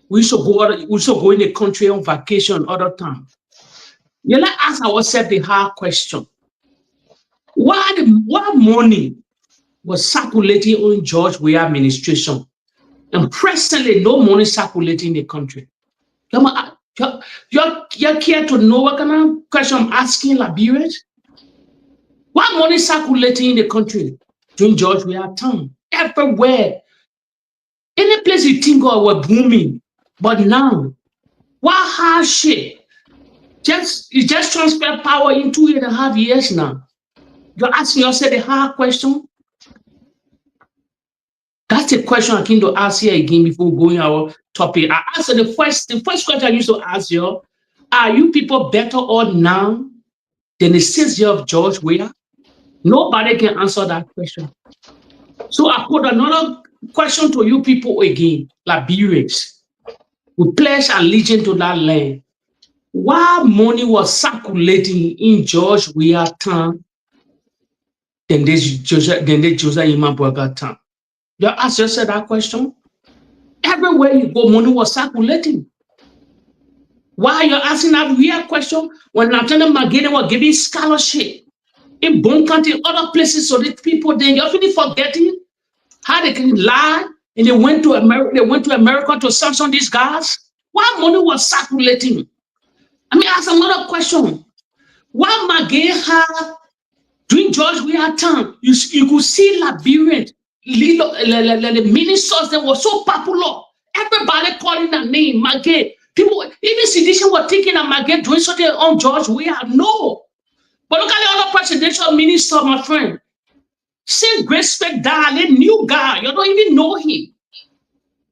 We should go in the country on vacation other time. You let's ask ourselves the hard question. Why money was circulating on George Weah administration? And presently, no money circulating in the country. You care to know what kind of question I'm asking Liberians? Why money circulating in the country during George Weah time? Everywhere. Any place you think of were booming. But now, why hardship? You just transfer power in 2.5 years now. You're asking yourself the hard question. That's the question I came to ask here again before going our topic. I answered the first question I used to ask you, are you people better off now than the 6th year of George Weah? Nobody can answer that question. So I put another question to you people again, Liberians. We pledge allegiance to that land. Why money was circulating in George Weah time than the Joseph Numa Boyka time? You ask yourself that question. Everywhere you go, money was circulating. Why you're asking that weird question when Lieutenant Magene was giving scholarship in Bon County, other places, so that people then you're really forgetting how they can lie and they went to America. They went to America to sanction these guys. Why money was circulating? I mean, ask another question. Why Magene had during George Weah time, you could see Liberians, the ministers that were so popular. Everybody calling that name, Maggie. People, even Sidisha were thinking that Maggie doing something on George Weah. No. But look at the other presidential minister, my friend. Same great spec guy, a new guy. You don't even know him.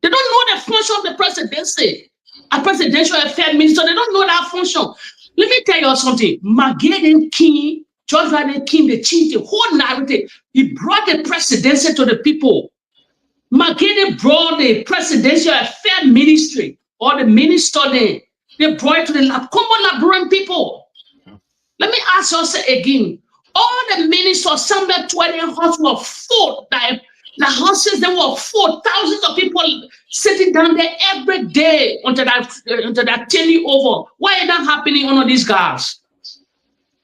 They don't know the function of the presidency. A presidential affairs minister, they don't know that function. Let me tell you something. Maggie King, George Weah King, they changed the whole narrative. He brought the presidency to the people. Maggie brought the presidential affairs ministry or the minister there. They brought it to the common Liberian people. Let me ask you again. All the ministers, somewhere 20 houses were full. The houses, they were full. Thousands of people sitting down there every day until that turning over. Why is that happening on all these guys?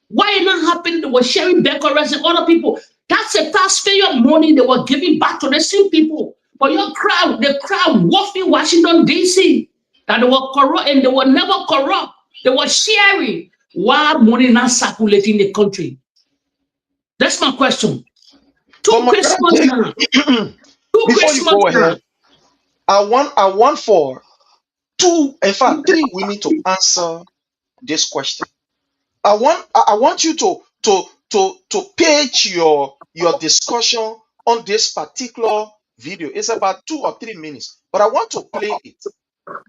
Why is that happening? They were sharing decorations and other people. That's a taxpayer money they were giving back to the same people. But your crowd, the crowd walking Washington, D.C., that they were corrupt and they were never corrupt. They were sharing. Why money not circulating in the country? That's my question. Two Christmas now. Before you go ahead, I want for three women to answer this question. I want you to pitch your discussion on this particular video. It's about 2 or 3 minutes, but I want to play it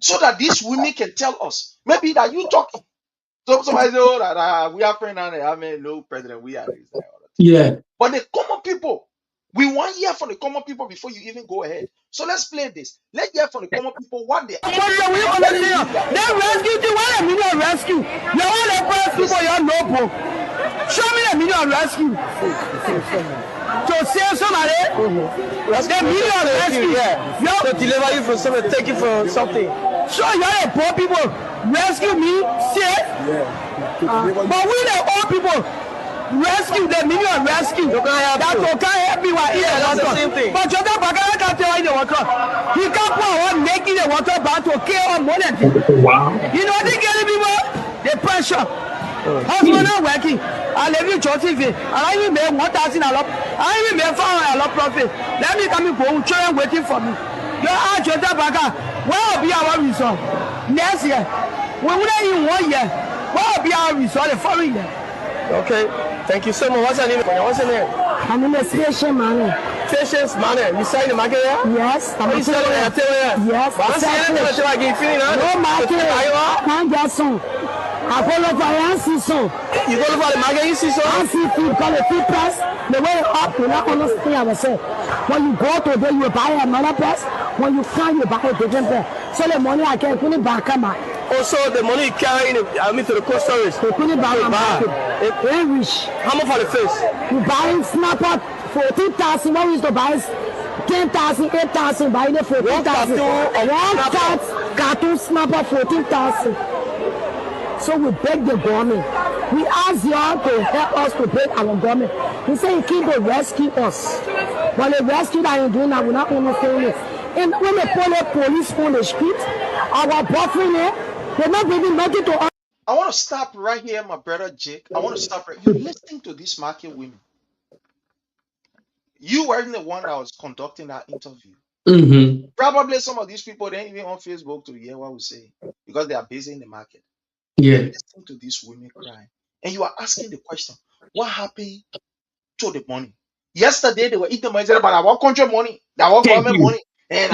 so that these women can tell us. Maybe that you talking. So somebody say, "Oh, that we are friends and I mean, no president, we are." Yeah. But the common people, we want to hear from the common people before you even go ahead. So let's play this. Let's hear from the common people what they. They rescue you. Why a million rescue? You want to press people you know. Show me a million rescue. To save somebody, the million rescue. To deliver you from something, take you from something. So you are poor people. Rescue me, save. But we the old people. Rescue the million rescue. That will can't help me while here. That's the same thing. But Jota Bagara can't tell you the water. He can't pour one making the water back to kill on money. Wow. You know they getting people the pressure. Husband not working. I live in Chelsea. I even made 1,000 a lot. I even made 500 a lot profit. Let me come in for children waiting for me. You are Jota Bagara. Where will be our result next year? We wouldn't even 1 year. Where will be our result the following year? Okay, thank you so much. What's your name? What's your name? My name is Patience Mane. Patience Mane. You selling the market here? Yes. I'm selling it. Yes. But I'm selling it. I give you no market. I'm just son. I follow for Yancy son. You follow for the market? You see son? I see food called a food press. The way up, you not understand. I will say, when you go to there, you buy another press. When you come, you buy a different press. So the money I can put it back on my. Also, the money you carry to the cold storage. They put it back on market. Very rich. How much for the face? You buy snapper 14,000. What we used to buy 10,000, 8,000. Buying it for 14,000. One cartoon snapper 14,000. So we beg the government. We ask y'all to help us to beg our government. He said he came to rescue us. But the rescue that he's doing now, we're not understanding it. And when they pull the police on the street, our boyfriend here, they're not giving nothing to us. I want to stop right here, my brother Jake. I want to stop right. You're listening to these market women. You weren't the one that was conducting that interview. Mm-hmm. Probably some of these people they ain't even on Facebook to hear what we say because they are busy in the market. Yeah. You're listening to these women crying, and you are asking the question: what happened to the money? Yesterday they were eating money, but our country money, our government money, and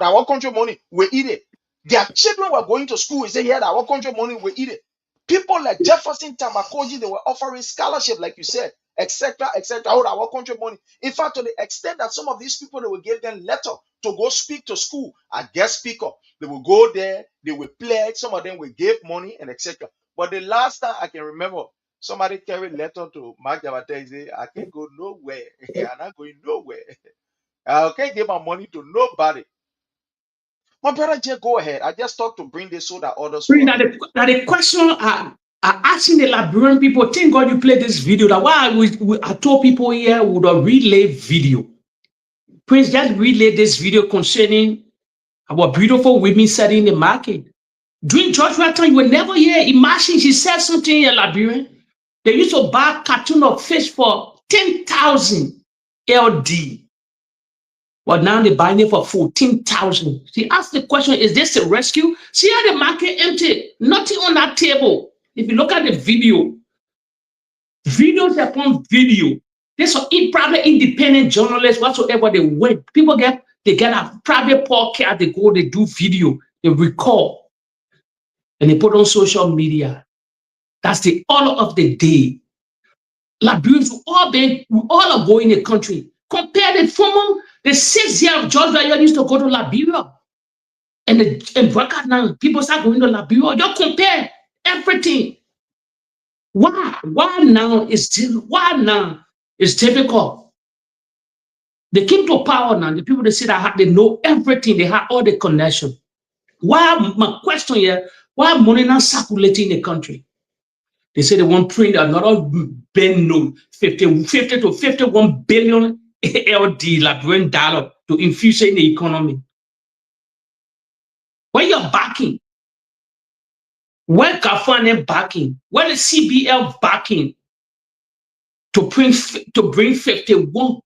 our country money, we eat it. Their children were going to school. They said, "Yeah, our country money, we eat it." People like Jefferson Tamakoji, they were offering scholarship, like you said, etc., etc. Out our country money. In fact, to the extent that some of these people, they will give them letter to go speak to school, a guest speaker. They will go there, they will pledge. Some of them will give money and etc. But the last time I can remember, somebody carried letter to Mark Jabata and say, "I can't go nowhere. I'm not going nowhere. I can't give my money to nobody." My brother Jay, go ahead. I just talked to bring this so that others will. Now the question I asking the Liberian people, thank God you played this video. That why I told people here would relay video. Prince, just relay this video concerning our beautiful women selling the market. During George Weah time, you will never hear. Imagine she said something in Liberian. They used to buy a carton of fish for 10,000 LD. but now they're buying it for 14,000. See, ask the question, is this a rescue? See how the market empty, nothing on that table. If you look at the video, videos upon video, this are private independent journalists, whatsoever they went. People get a private podcast, they go, they do video, they record, and they put on social media. That's the order of the day. Liberians will all are going in the country. Compare the 6 years of George Weah used to go to Liberia. And Bracket now, people start going to Liberia. You compare everything. Why now is difficult? They came to power now. The people they say that they know everything, they have all the connection. My question here, why money not circulating in the country? They say they want to print another 50 to 51 billion LD Liberian dollar to infuse in the economy. Where you're backing? Where Gafane backing? Where the CBL backing to bring 51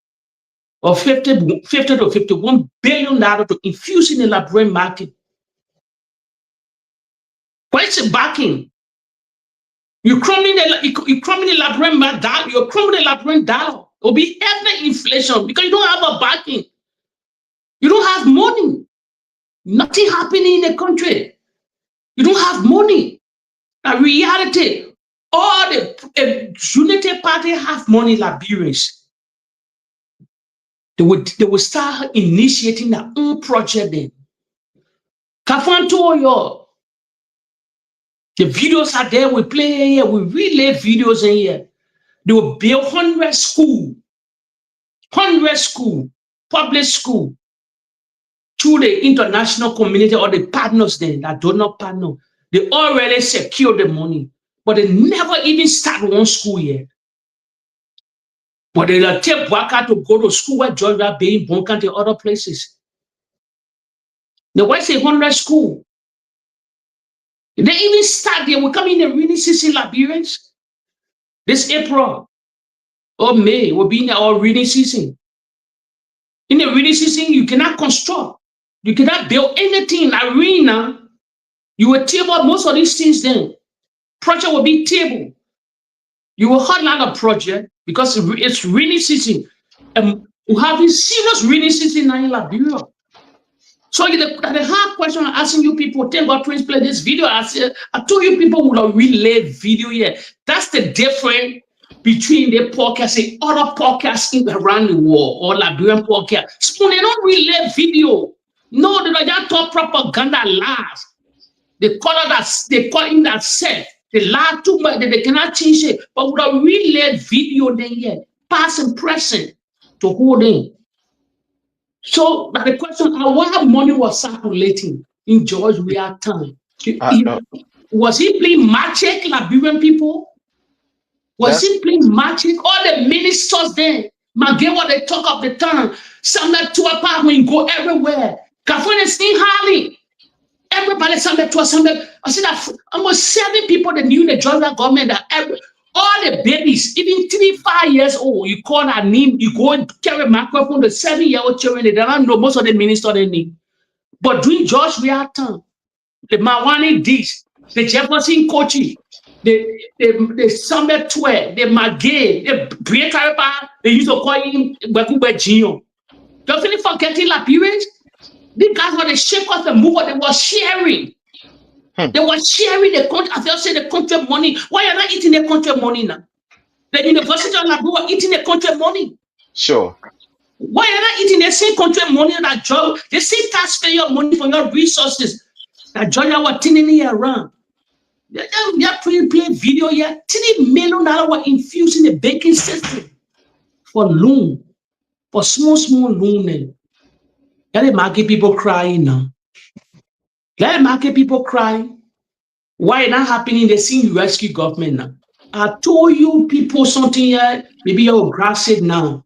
or 50 to 51 billion dollars to infuse in the Liberian market? Where's the backing? You're crumbling the Liberian dollar. You're crumbling the Liberian dollar. It will be ever inflation because you don't have a backing. You don't have money. Nothing happening in the country. You don't have money. The reality, all the Unity Party have money, Liberians. They would start initiating their own project then. Kafan told you. The videos are there, we play here, we relay videos in here. They will build 100 school, public school, through the international community or the partners then that do not partner. They already secure the money, but they never even start one school yet. But they'll take worker to go to school where Georgia, Bay, Bonkan, and other places. Now, why say 100 school? They even start, they will come in the rainy season, Liberians. This April or May will be in our rainy season. In the rainy season, you cannot construct. You cannot build anything. Arena, you will table most of these things then. Project will be table. You will hold on a project because it's rainy season. And we have this serious rainy season now in Liberia. So the hard question I'm asking you people, thank God please play this video. I told you people would have relay video here. That's the difference between the podcast and other podcasts around the world or Liberian podcast. Spoon, they don't relay video. No, they don't talk propaganda lies. They call it that self. They lie too much that they cannot change it. But with a relay video then yet, past and present to hold in. So the question, why money was circulating in George Weah time? Was he playing magic, Liberian people? Was he playing magic? All the ministers there, what they talk of the time. Samuel Tuapa when go everywhere. California is in Harley. Everybody Samuel Tuapa. I said that almost 7 people that knew the Georgia government that all the babies, even 3-5 years old, you call that name, you go and carry a microphone, the 7-year-old children, they don't know most of the ministers they need. But during George Weah time, the Mawani Dix, the Jefferson Kochi, the Samuel Twe, the Magay, the Briekariba, they used to call him Bekube Gino. Don't really forget the Liberians. These guys were the shakers, the mover, they were sharing. They were sharing the country. I feel say the country money. Why are not eating the country money now? The University of Liberia eating the country money. Sure. Why are not eating the same country money that Georgia, the same taxpayer money for your resources that Georgia was turning around? They are play video here. $3 million were infused in the banking system for loan, for small loan. Let the market people crying now. Let the market people cry. Why not happening? They see you rescue government now. I told you people something here. Maybe you'll grasp it now.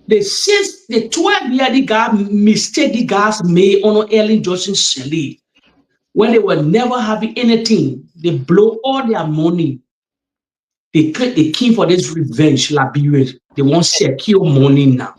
The 12-year guy mistake the guys made on Ellen Johnson Shelley when they were never having anything. They blow all their money. They came for this revenge, Liberia. They want secure money now.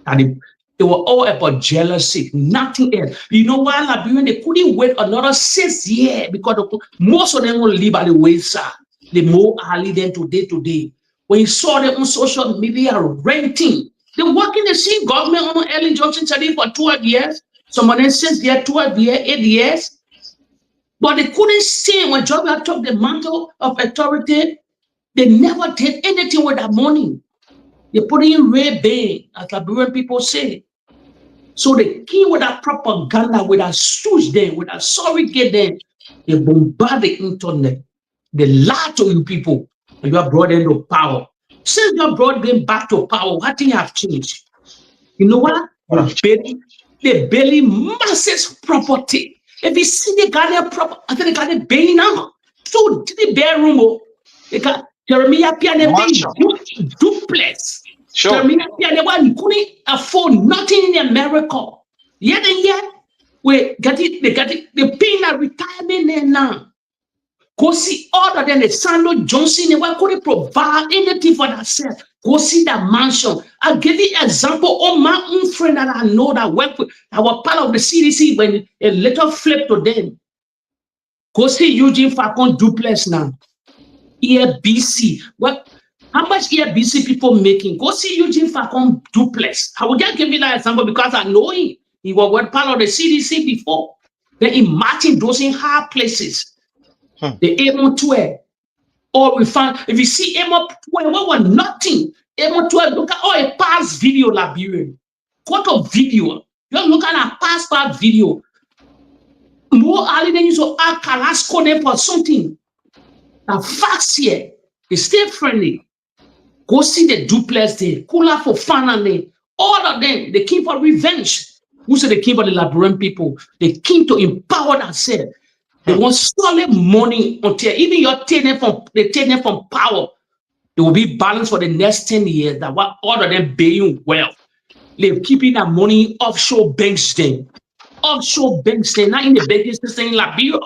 And they It was all about jealousy, nothing else. You know why Liberian, they couldn't wait another 6 years because most of them will live at the wayside. They more early than today. When you saw them on social media renting, they work in the same government on Ellen Johnson said for 12 years. Some of them 6 years, 12 years, 8 years. But they couldn't say when George Weah took the mantle of authority, they never did anything with that money. They put it in Ray-Ban, as Liberian people say. So they came with that propaganda, with that stooge them, with that surrogate them. They bombard the internet. They lie to you people, and you are brought into power. Since you are brought them back to power, what things have changed? You know what? They barely massive property. If you see the garden property, I think they got it baying now. So the bedroom, they got Jeremiah Piane baying duplex. Sure. Jeremiah Piane couldn't afford nothing in America. Yet and yet, they got it, they're paying a retirement there now. Go see other than the Sando Johnson, they couldn't provide anything for themselves. Go see that mansion. I'll give you an example of my own friend that I know that work with. I was part of the CDC when a little flip to them. Go see Eugene Falcon duplex now. EFBC. What? How much EFBC people making? Go see Eugene Falcon duplex. I will just give you that example because I know him. He was part of the CDC before. Then imagine those in high places. The M12. Or we find, if you see M12, what was nothing? M12, look at all a past video Liberian. What a video. You're looking at past video. More early than you saw Carrasco there for something. Now, facts here, they stay friendly. Go see the duplex there. Cooler for fun and they. All of them, they came for revenge. Who said they came for the Liberian people? They came to empower themselves. They want solid money until even they take them from power. They will be balanced for the next 10 years. That what all of them paying well. They're keeping that money offshore banks then. Offshore banks then, not in the banking system in Liberia.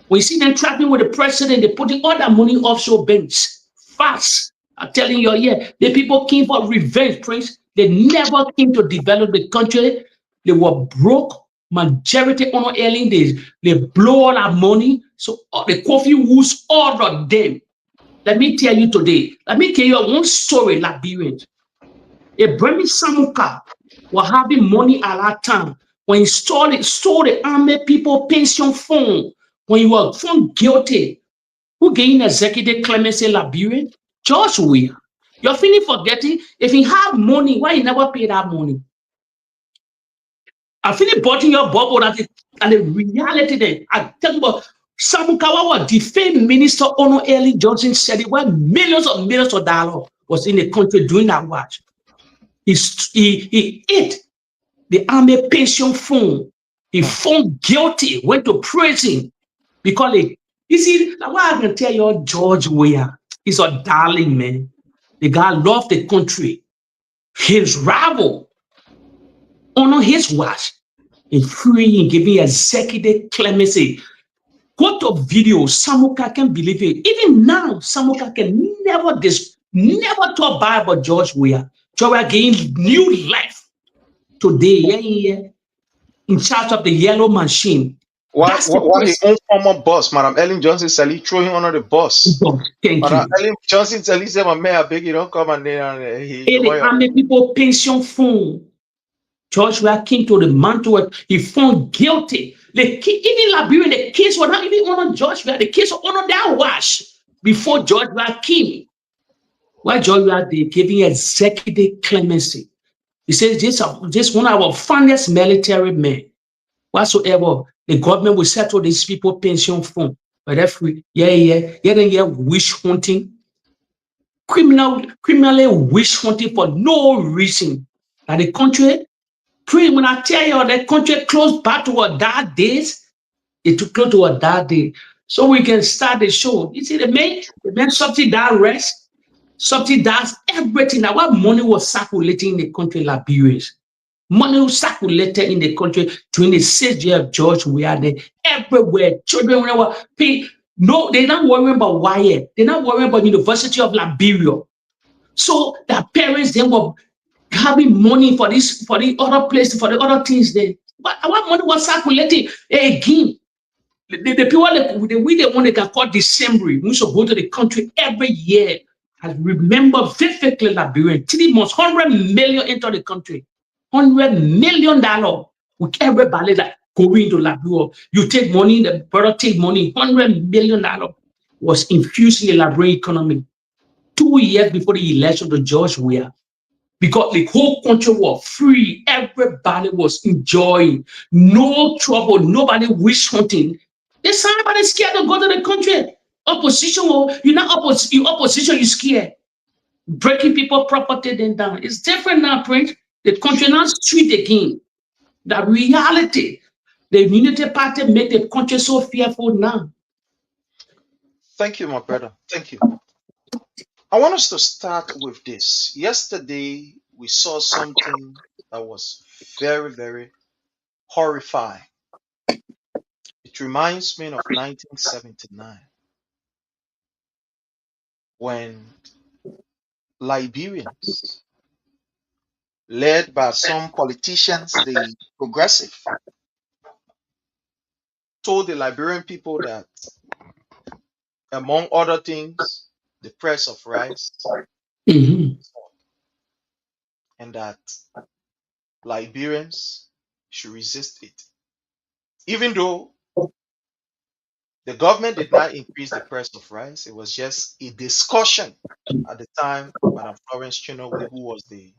When you see them trapping with the president, they're putting all that money offshore banks. Fast. I'm telling you, yeah, the people came for revenge, Prince. They never came to develop the country. They were broke. Majority on earning days, they blow all our money. So the coffee woos all of them. Let me tell you today. Let me tell you one story, Liberian. Ibrahim Samuka was having money at that time when he stole the army people pension fund. When he was found guilty, who gained executive clemency Liberian? George Weah. You're feeling forgetting if he had money, why he never paid that money? I feel botting your bubble and the reality there. I tell you about Samukawa was defense minister Ono Ellen Johnson said it was millions of dollars was in the country during that watch. He ate the army pension fund. He found guilty, went to prison because you see, what I can tell you, George Weah is a darling man. The guy loved the country. His rival on his watch in freeing, giving executive clemency. Go to video, Samuka can believe it. Even now, Samuka can never talk bad about George Weah. George Weah gained new life today, in charge of the yellow machine. Why his own former boss, Madam Ellen Johnson Sally, throw him under the bus? Thank Madam you. Ellen Johnson Sally said, "My man, I beg you, don't come and The army people pension fund. George Weah came to the mantle. He found guilty. Even Liberia, the case was not even on George Weah. The case was on that watch before George Weah came. Why George Weah they giving executive clemency? He says this one of our finest military men. Whatsoever the government will settle these people pension fund. But if wish hunting, criminally wish hunting for no reason. And the country, when I tell you the country close back to our dark days, it took close to our dark day. So we can start the show. You see, the man subsidize rest, subsidize everything. Now, what money was circulating in the country like Liberia. Money was circulated in the country during the 6th year of George Weah. Everywhere, children were paid. No, they're not worrying about Wyatt. They're not worrying about University of Liberia. So their parents then were having money for this, for the other place, for the other things there. But our money was circulating again. The people, the way they want to get called December, we should go to the country every year. I remember vividly Liberian, 3 months, 100 million into the country. $100 million with everybody that going to Liberia. You take money, the brother take money, $100 million was infused in the Liberian economy 2 years before the election of George Weah. Because the whole country was free, everybody was enjoying, no trouble, nobody wish hunting. There's somebody scared to go to the country. Opposition, you're not opposition, you're scared. Breaking people property then down. It's different now, Prince. The country now street again. The reality. The Unity Party make the country so fearful now. Thank you, my brother. Thank you. I want us to start with this. Yesterday, we saw something that was very, very horrifying. It reminds me of 1979 when Liberians, led by some politicians, the progressive, told the Liberian people that, among other things, the price of rice, and that Liberians should resist it. Even though the government did not increase the price of rice, it was just a discussion at the time. Madam Florence Chinogwe, who was the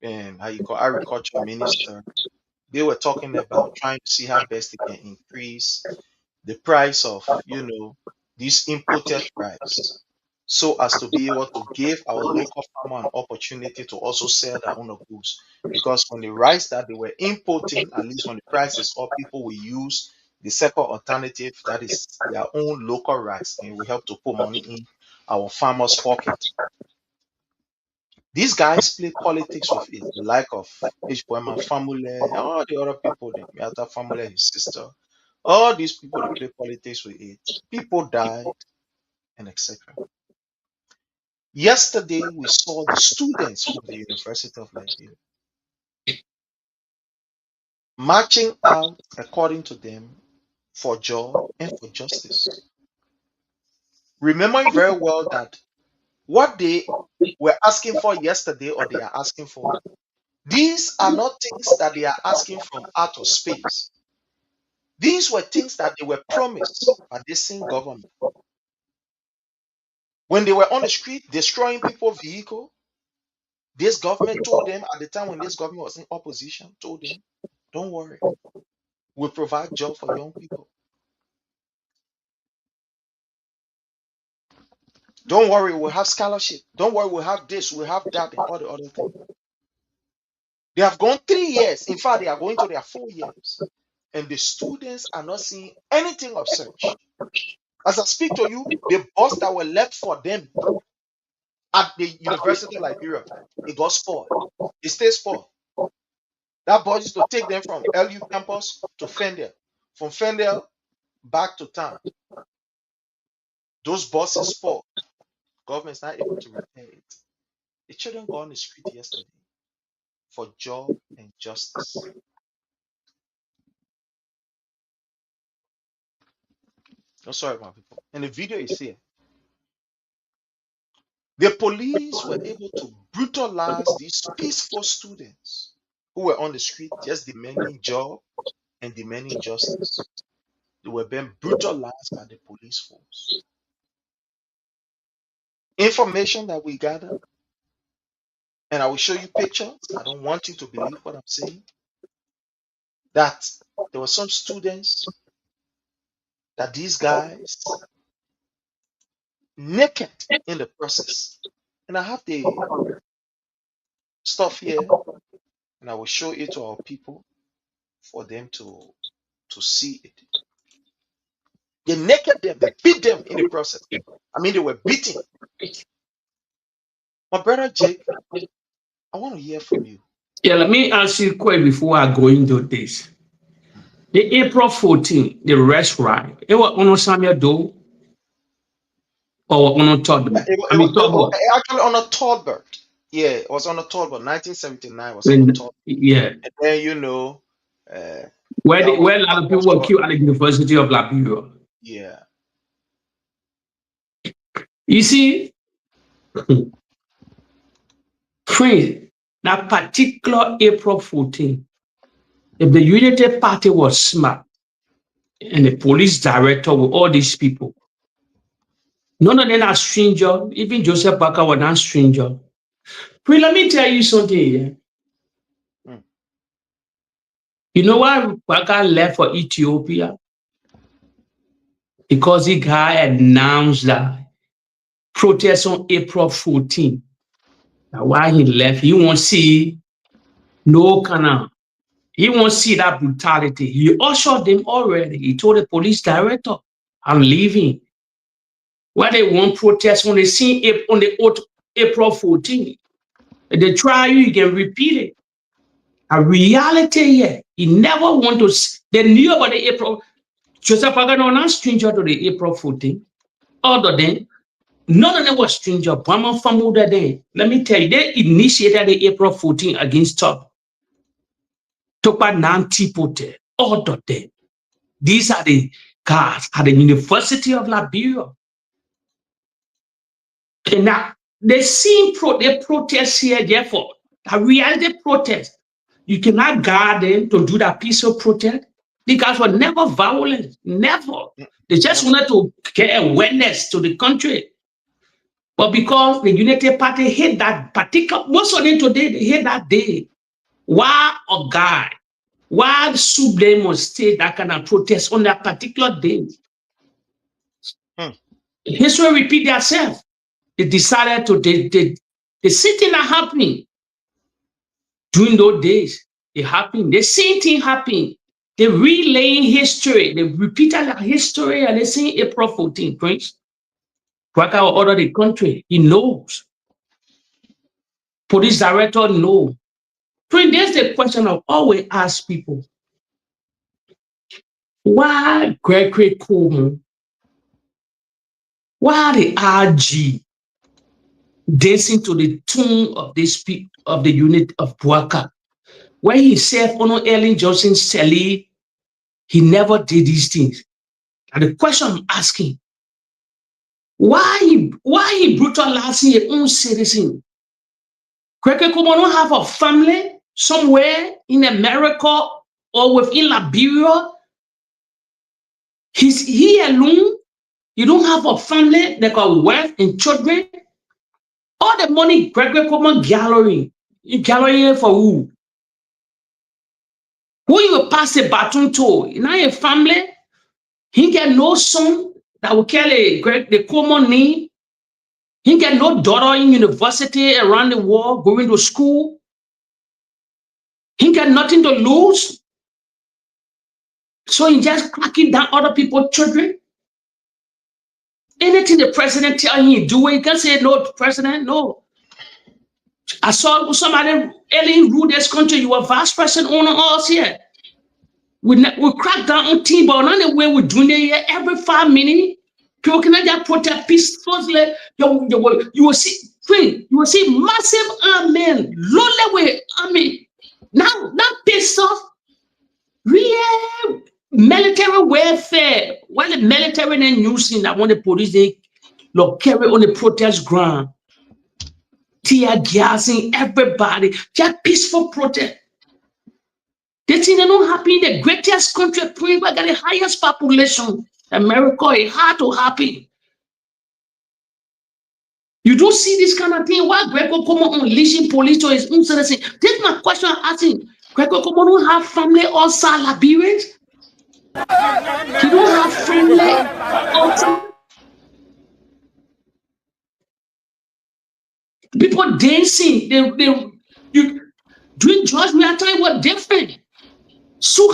agriculture minister, they were talking about trying to see how best they can increase the price of, this imported rice, so as to be able to give our local farmer an opportunity to also sell their own goods. Because when the rice that they were importing, at least when the price is up, people will use the second alternative, that is their own local rice, and we help to put money in our farmers' pocket. These guys play politics with it, the like of H. Poema family, all the other people, the Miata family, his sister, all these people, they play politics with it. People died, and etc. Yesterday, we saw the students from the University of Liberia marching out, according to them, for job and for justice. Remembering very well that what they were asking for yesterday, or they are asking for, these are not things that they are asking from out of space. These were things that they were promised by this same government. When they were on the street destroying people's vehicles, this government told them, at the time when this government was in opposition, told them, don't worry, we'll provide jobs for young people. Don't worry, we'll have scholarship. Don't worry, we'll have this, we'll have that, and all the other things. They have gone 3 years. In fact, they are going to their 4 years. And the students are not seeing anything of such. As I speak to you, the bus that were left for them at the University of Liberia, it got spoiled. It stays spoiled. That bus is to take them from LU campus to Fendel. From Fendel back to town. Those buses spoiled. Government's not able to repair it. The children got on the street yesterday for job and justice. Oh, sorry, my people. And the video is here. The police were able to brutalize these peaceful students who were on the street just demanding job and demanding justice. They were being brutalized by the police force. Information that we gathered, and I will show you pictures. I don't want you to believe what I'm saying. That there were some students that these guys naked in the process. And I have the stuff here, and I will show it to our people for them to see it. They naked them, they beat them in the process. I mean, they were beating. My brother Jake, I want to hear from you. Yeah, let me ask you a question before I go into this. The April 14th, the rest ride, it was on Samuel Doe or on Todd. Actually on a Tolbert. Yeah, it was on the tour, but 1979 was on the tour. Yeah. And then, you know, uh, Where that was a lot of people were killed at the University of Liberia. yeah. You see, friends, that particular April 14, if the United Party was smart and the police director with all these people, none of them are stranger. Even Joseph Parker was not stranger. Friend, let me tell you something here. You know why Parker left for Ethiopia? Because the guy announced that protest on April 14. Now, why he left, he won't see no kind of, he won't see that brutality. He ushered them already. He told the police director, I'm leaving. Why they want protest when they see it on the April 14? If they try you can repeat it. A reality here, he never want to, they knew about the April, Joseph Parker no not stranger to the April 14. Other than, none of them was stranger. Brahma Famuda Day. Let me tell you, they initiated the April 14 against Top. Topa Nantipote. All of them. These are the guys at the University of Liberia. And now they see they protest here, therefore, a reality protest. You cannot guard them to do that peaceful protest. The guys were never violent, never. They just wanted to get awareness to the country. But because the United Party hate that particular, most of them today, they hate that day. Why a guy, why should they must state that kind of protest on that particular day? History repeat themselves. They decided to, the same thing that happening during those days. It happened. The same thing happened. They relaying history. They repeated that history and they say April 14, Prince. Parker will order the country. He knows. Police director knows. Prince, there's the question I always ask people. Why Gregory Coleman? Why the RG dancing to the tune of this of the unit of Parker? When he said, Ellen Johnson Sally, he never did these things. And the question I'm asking, why he brutalizing his own citizen? Gregory Coleman don't have a family somewhere in America or within Liberia. He alone. You don't have a family that got wife and children. All the money Gregory Coleman gallery, you gallery for who? Who you pass the baton to? Not a family. He get no son that will carry the Coleman name. He get no daughter in university around the world going to school. He got nothing to lose. So he just cracking down other people's children. Anything the president tell him he do, he can say no, president, no. I saw somebody early rule this country. You are vice president owner us here. We crack down on team, but not the way we're doing it here. Every 5 minutes, people cannot just protest peacefully. You will see massive army, low level army. Now pissed off. Real military warfare. When the military then using that, when the police they carry on the protest ground, tear gassing everybody, just peaceful protest. They think they're not happy in the greatest country, we got the highest population. America is hard to happy. You don't see this kind of thing. Why Gregory Coleman unleashing police to his own citizen? This is my question I'm asking. Gregory Coleman don't have family outside Liberia. He don't have family outside. People dancing. During George Weah time was different. So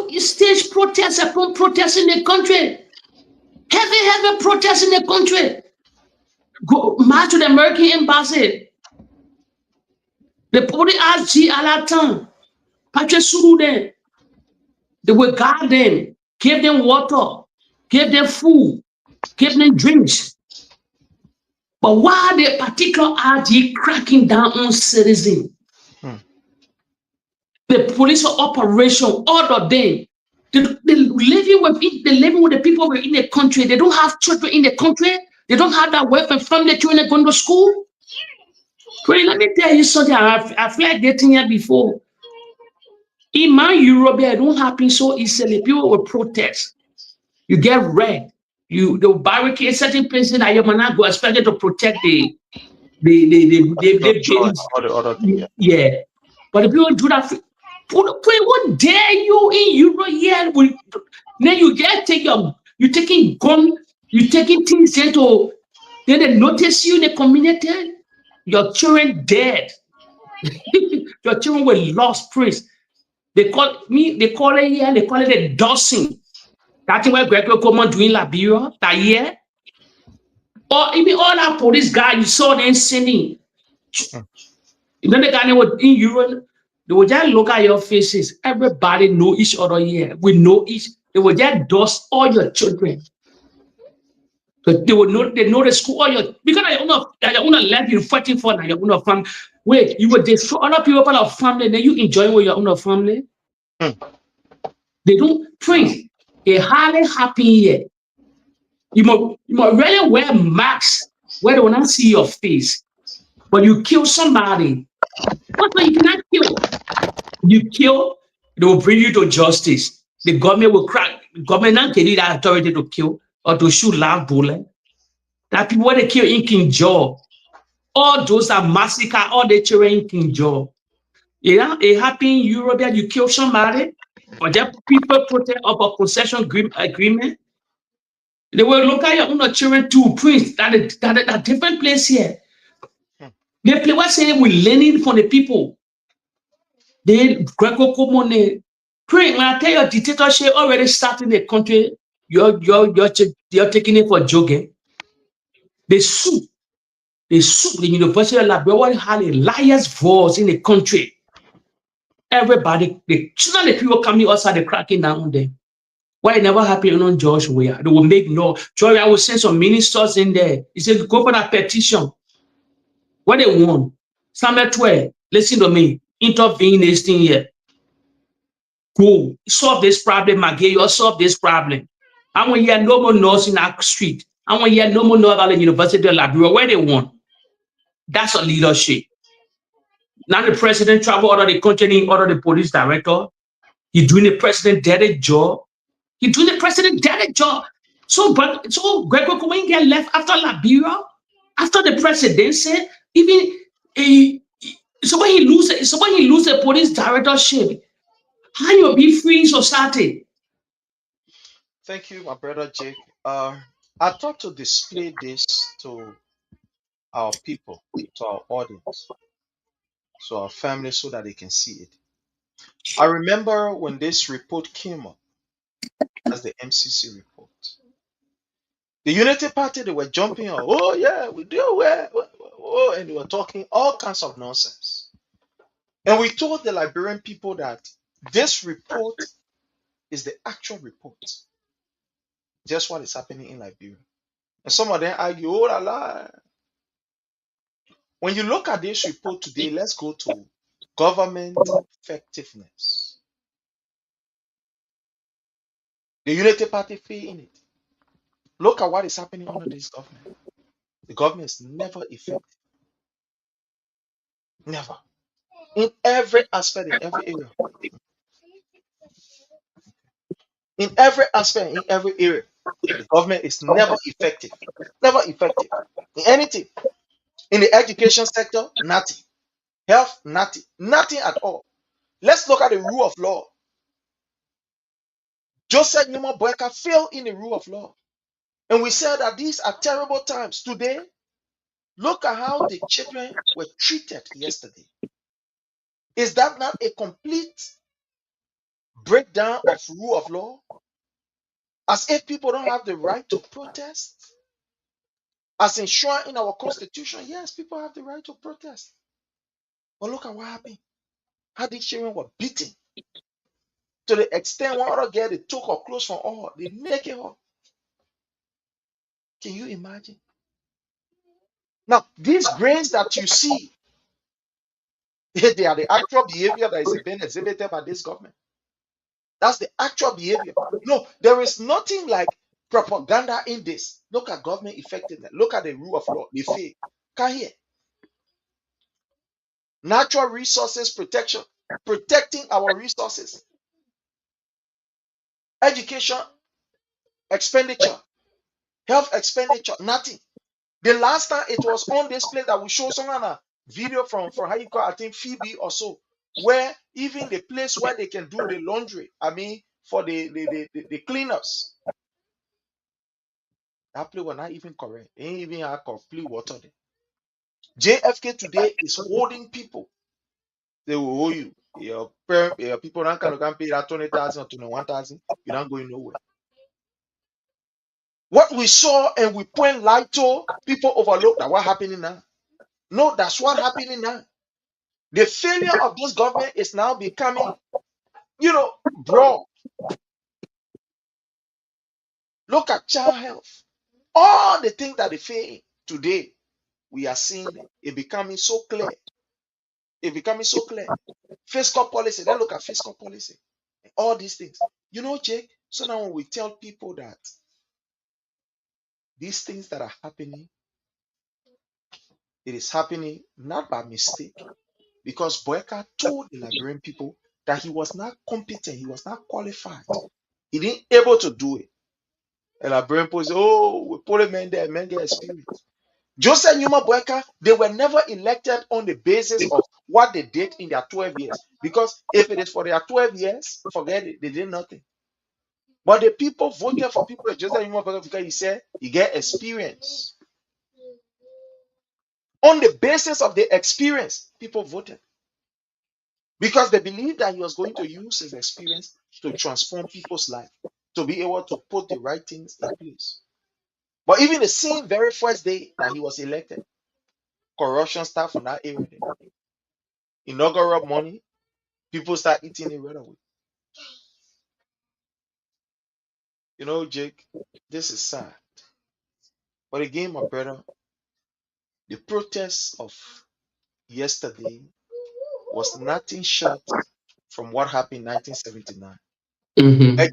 stage protests upon protests in the country. Heavy protests in the country. Go march to the American embassy. The police asked G à la temps. Patrick Suru them. They will guard them, give them water, give them food, give them drinks. But why the particular RG cracking down on citizens? The police operation, all of them, they living with the people in the country. They don't have children in the country. They don't have that weapon from the children going to school. Pray, let me tell you something. I feel like getting here before. In my Europe, it don't happen so easily. People will protest. You get red. The barricade certain places that you might not go expected to protect the yeah. But the people do that. What dare you in Europe here? Then you taking gun, you taking things into, then they notice you in the community, your children dead. Your children were lost, praise. They call it here, they call it a dosing. That's where Greg will come on doing Liberia that year. Or even all that police guys you saw them sending. You know the guy in Europe, they will just look at your faces. Everybody know each other here. We know each. They will just dust all your children. But they know the school all your, because I don't know let you fighting for your own family. Wait, you will destroy other people of family, then you enjoy with your own family. They don't pray. It hardly happen here. You must really wear masks where they will not see your face. But you kill somebody. What you cannot kill? You kill, they will bring you to justice. The government will crack. The government not give you that authority to kill or to shoot live bullet. That people when they kill in King George, all those are massacre, all the children in King George. Yeah, it happened in Europe that you kill somebody, or that people protect of a possession agreement. They will look at your own children too, Prince. That different place here. They play what say we learning from the people. They Greco Comone. Pray when I tell you dictatorship already starting the country, you're taking it for joking. They sue the University of Liberia had a liar's voice in the country. Everybody, the people coming outside, the cracking down on them. Why it never happened on George Weah? They will make no. George, I will send some ministers in there. He said, go for that petition. What they want? Samuel 12, listen to me. Intervene this thing here. Go solve this problem again. You solve this problem. I want to hear no more noise in our street. I want to hear no more noise about the University of Liberia. Where they want. That's a leadership. Now the president travel out of the country, out of the police director. He doing the president dirty job. He doing the president dirty job. So Gregor Cohen get left after Liberia, after the presidency, even so when he lose the police directorship, how you be free in society? Thank you, my brother Jake. I thought to display this to our people, to our audience, to our family, so that they can see it. I remember when this report came up as the MCC report. The Unity Party, they were jumping on, oh yeah, we do and they were talking all kinds of nonsense. And we told the Liberian people that this report is the actual report. Just what is happening in Liberia. And some of them argue, oh la la. When you look at this report today, let's go to government effectiveness. The Unity Party fail in it. Look at what is happening under this government. The government is never effective. Never. In every aspect, in every area. In every aspect, in every area, the government is never effective. Never effective. In anything. In the education sector, nothing. Health, nothing. Nothing at all. Let's look at the rule of law. Joseph Numa Boyka failed in the rule of law. And we said that these are terrible times. Today, look at how the children were treated yesterday. Is that not a complete breakdown of rule of law? As if people don't have the right to protest? As enshrined in our constitution, yes, people have the right to protest. But look at what happened. How these children were beaten. To the extent one other girl, they took her clothes from her, they naked her. Can you imagine? Now, these grains that you see, they are the actual behavior that is being exhibited by this government. That's the actual behavior. No, there is nothing like propaganda in this. Look at government effectiveness. Look at the rule of law. They fail. Can't hear. Natural resources protection, protecting our resources. Education expenditure, health expenditure, nothing. The last time it was on this place that we show someone a video from how you call, I think Phoebe or so, where even the place where they can do the laundry, I mean for the cleaners, that place was not even correct. They ain't even have complete water there. JFK today is holding people. They will owe you. Your people don't can pay that 20,000 or 21,000. You're not going nowhere. What we saw and we point light to, people overlook that what happening now. No, that's what happening now. The failure of this government is now becoming, broad. Look at child health. All the things that they fail today, we are seeing it becoming so clear. It becoming so clear. Fiscal policy. Then look at fiscal policy. All these things. Jake, so now when we tell people that these things that are happening, it is happening not by mistake, because Boyka told the Liberian people that he was not competent, he was not qualified. He didn't able to do it. And Liberian people say, oh, we put a man there, man get experience. Joseph Numa Boyka, they were never elected on the basis of what they did in their 12 years. Because if it is for their 12 years, forget it, they did nothing. But the people voted for people like Joseph Numa Boyka because he said he get experience. On the basis of the experience, people voted. Because they believed that he was going to use his experience to transform people's life, to be able to put the right things in place. But even the same very first day that he was elected, corruption started from that area. Inaugural money, people start eating it right away. Jake, this is sad. But again, my brother, the protests of yesterday was nothing short from what happened in 1979.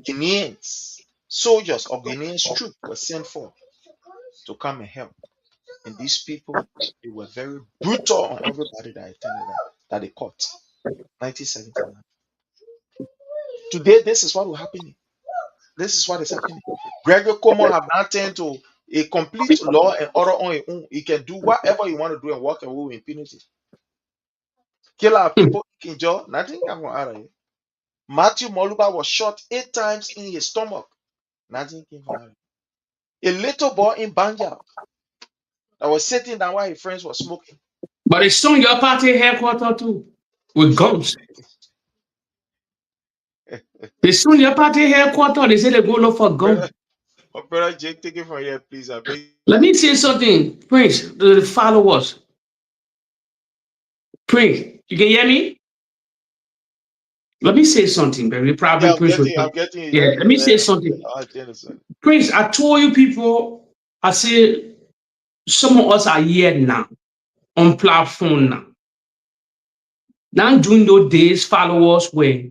Guineans, soldiers of Guinean troops were sent for to come and help. And these people, they were very brutal on everybody that attended that they caught. 1979. Today, this is what will happen. This is what is happening. Gregory Cuomo have now turned to a complete law and order on his own. He can do whatever he want to do and walk away with impunity. Kill our people in jail, nothing can go out of it. Matthew Moluba was shot 8 times in his stomach. Nothing came out of it. A little boy in Banja that was sitting down while his friends were smoking. But it's soon your party headquarters too, with guns. They soon your party headquarters, they say they go look for guns. Brother Jake, take it from here, please. I beg. Let me say something, Prince, to the followers. Prince, you can hear me? Let me say something, baby. Probably Yeah, Prince. I'm getting Yeah, let me say something. Prince, I told you people, I said, some of us are here now, on platform now. Now during those days, followers were,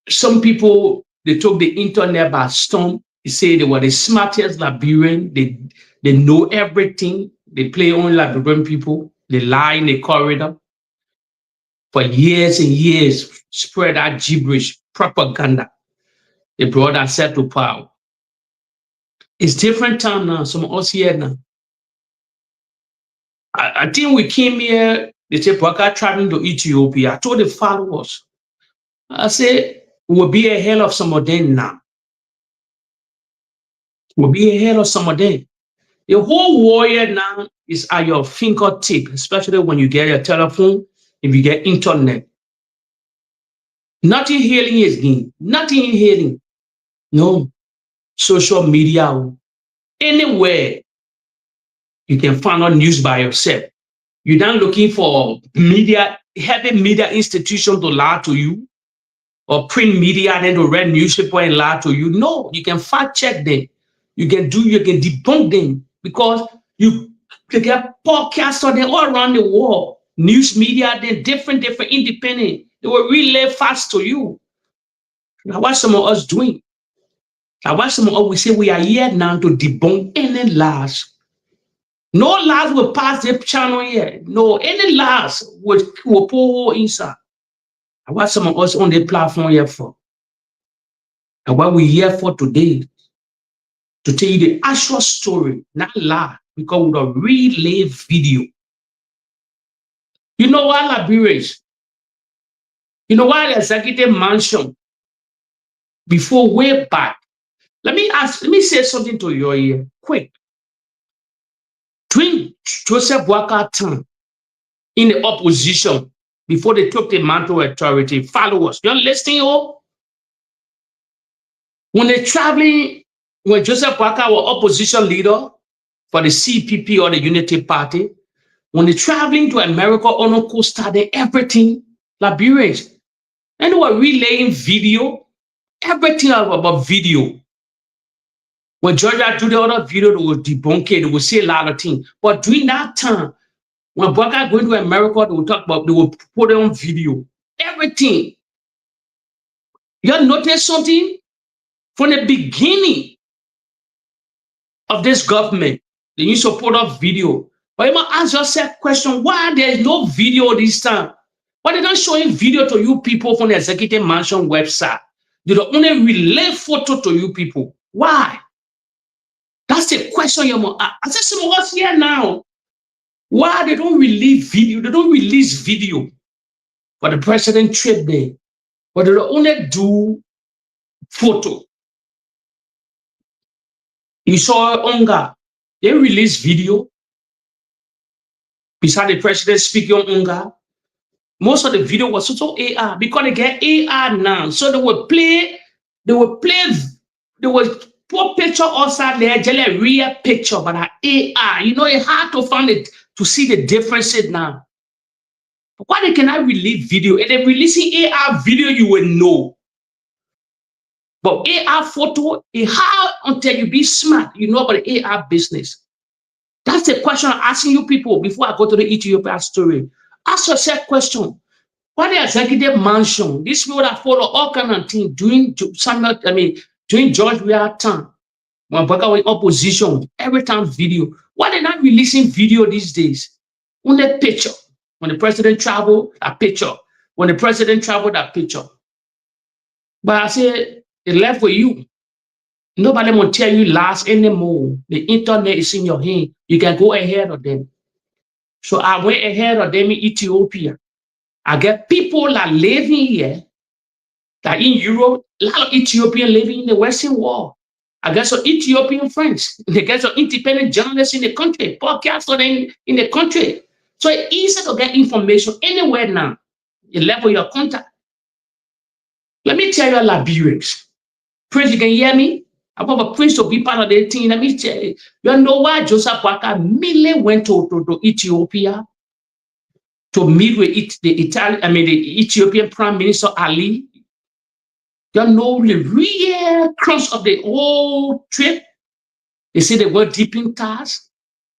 some people, they took the internet by storm. They say they were the smartest Liberian. They know everything. They play on Liberian people. They lie in the corridor. For years and years, spread that gibberish, propaganda. They brought that set to power. It's different time now. Some of us here now. I think we came here, they say, Boyka traveling to Ethiopia. I told the followers, I said, we'll be ahead of some of them now. We'll be ahead of some of them. The whole warrior now is at your fingertip, especially when you get your telephone, if you get internet. Nothing healing is gain. Nothing healing. No. Social media. Anywhere you can find out news by yourself. You're not looking for media, heavy media institution to lie to you, or print media and then to read newspaper and lie to you. No, you can fact check them. You can debunk them, because You get podcasts on them all around the world, news media, then different independent. They will relay facts to you. Now, what some of us doing? Now, what some of us we say we are here now to debunk any lies. No lies will pass the channel here. No, any lies will pour inside. And what some of us on the platform here for? And what we here for today, to tell you the actual story, not lie, because we don't relay video. You know why Liberians? You know why the executive mansion before way back? Let me say something to you here, quick. During Joseph Boakai time in the opposition, before they took the mantle of authority, followers, you're listening, oh? When they're traveling, when Joseph Boakai was opposition leader for the CPP or the Unity Party, when they're traveling to America on a coaster, they everything, Liberians, and they were relaying video, everything about video. When Georgia do the other video, they will debunk it, they will say a lot of things. But during that time, when Boakai going to America, they will talk about, they will put it on video, everything. You notice something? From the beginning of this government, they used to put up video. But you must ask yourself question, why there's no video this time? Why they don't showing video to you people from the executive mansion website? They don't only relay photo to you people. Why? That's the question you must ask. I said some of us here now. Why they don't release video? They don't release video for the president trip there. But they don't only do photo. You saw Onga, they released video beside the president speaking on Onga. Most of the video was also AR because they get AR now. So they will put picture outside there, just a real picture, but an AR. You know, it's hard to find it, to see the differences now. But why they cannot release video? If they're releasing AR video, you will know. But AR photo is hard until you be smart, you know about the AR business. That's the question I'm asking you people before I go to the Ethiopia story. Ask yourself question. Why the executive mansion? These people that follow all kind of things during George Weah time, when Boakai was in opposition, every time video. Why they not releasing video these days? Only picture. When the president traveled, a picture. When the president traveled, a picture. But I say, it left with you. Nobody will tell you lies anymore. The internet is in your hand. You can go ahead of them. So I went ahead of them in Ethiopia. I get people that living here, that in Europe, a lot of Ethiopians living in the Western world. I got some Ethiopian friends. They get some independent journalists in the country, podcasters in the country. So it's easy to get information anywhere now. You level your contact. Let me tell you, Liberians. Prince, you can hear me? I want a Prince to be part of the team. Let me tell you. You know why Joseph Boakai mainly went to Ethiopia to meet with the Ethiopian Prime Minister Ali? You know the real crux of the whole trip. They say they were deep in ties.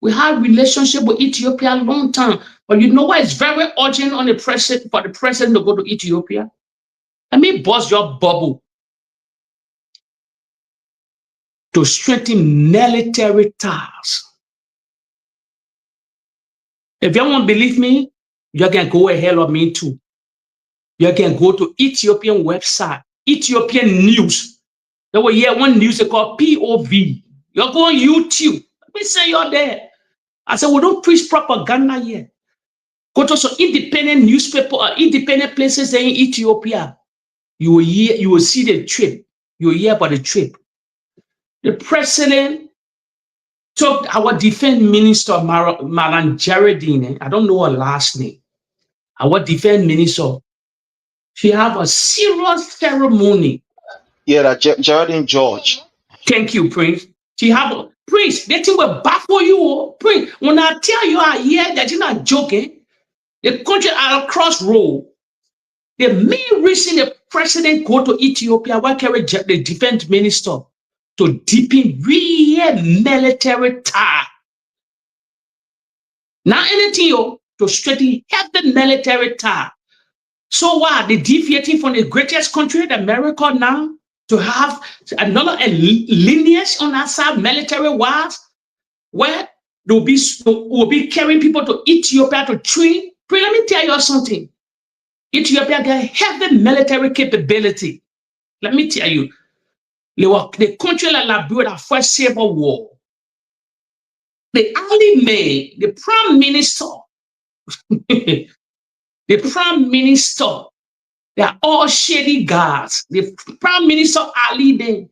We had relationship with Ethiopia a long time, but you know why it's very urgent on the president for the president to go to Ethiopia? Let me bust your bubble. To strengthen military ties. If you won't believe me, you can go ahead of me too. You can go to Ethiopian website, Ethiopian news. There will hear one news they call POV. You go on YouTube. Let me say you're there. I said, we don't preach propaganda here. Go to some independent newspaper or independent places in Ethiopia. You will see the trip. You will hear about the trip. The president took our defense minister, Maran Geraldine. I don't know her last name. Our defense minister. She have a serious ceremony. Yeah, Geraldine George. Thank you, Prince. She have a Prince. That thing will baffle you, Prince. When I tell you I hear that you're not joking, the country are across road. The main reason the president go to Ethiopia, why carry the defense minister to deepen real military tie Now anything to strengthen heavy military tie. So why they deviating from the greatest country in America now to have another lineage on that side, military wise, where will be carrying people to Ethiopia to train. Let me tell you something. Ethiopia got heavy military capability. Let me tell you, the country like Liberia, the first civil war. The early May, the prime minister, the prime minister, they are all shady guys. The prime minister Ali,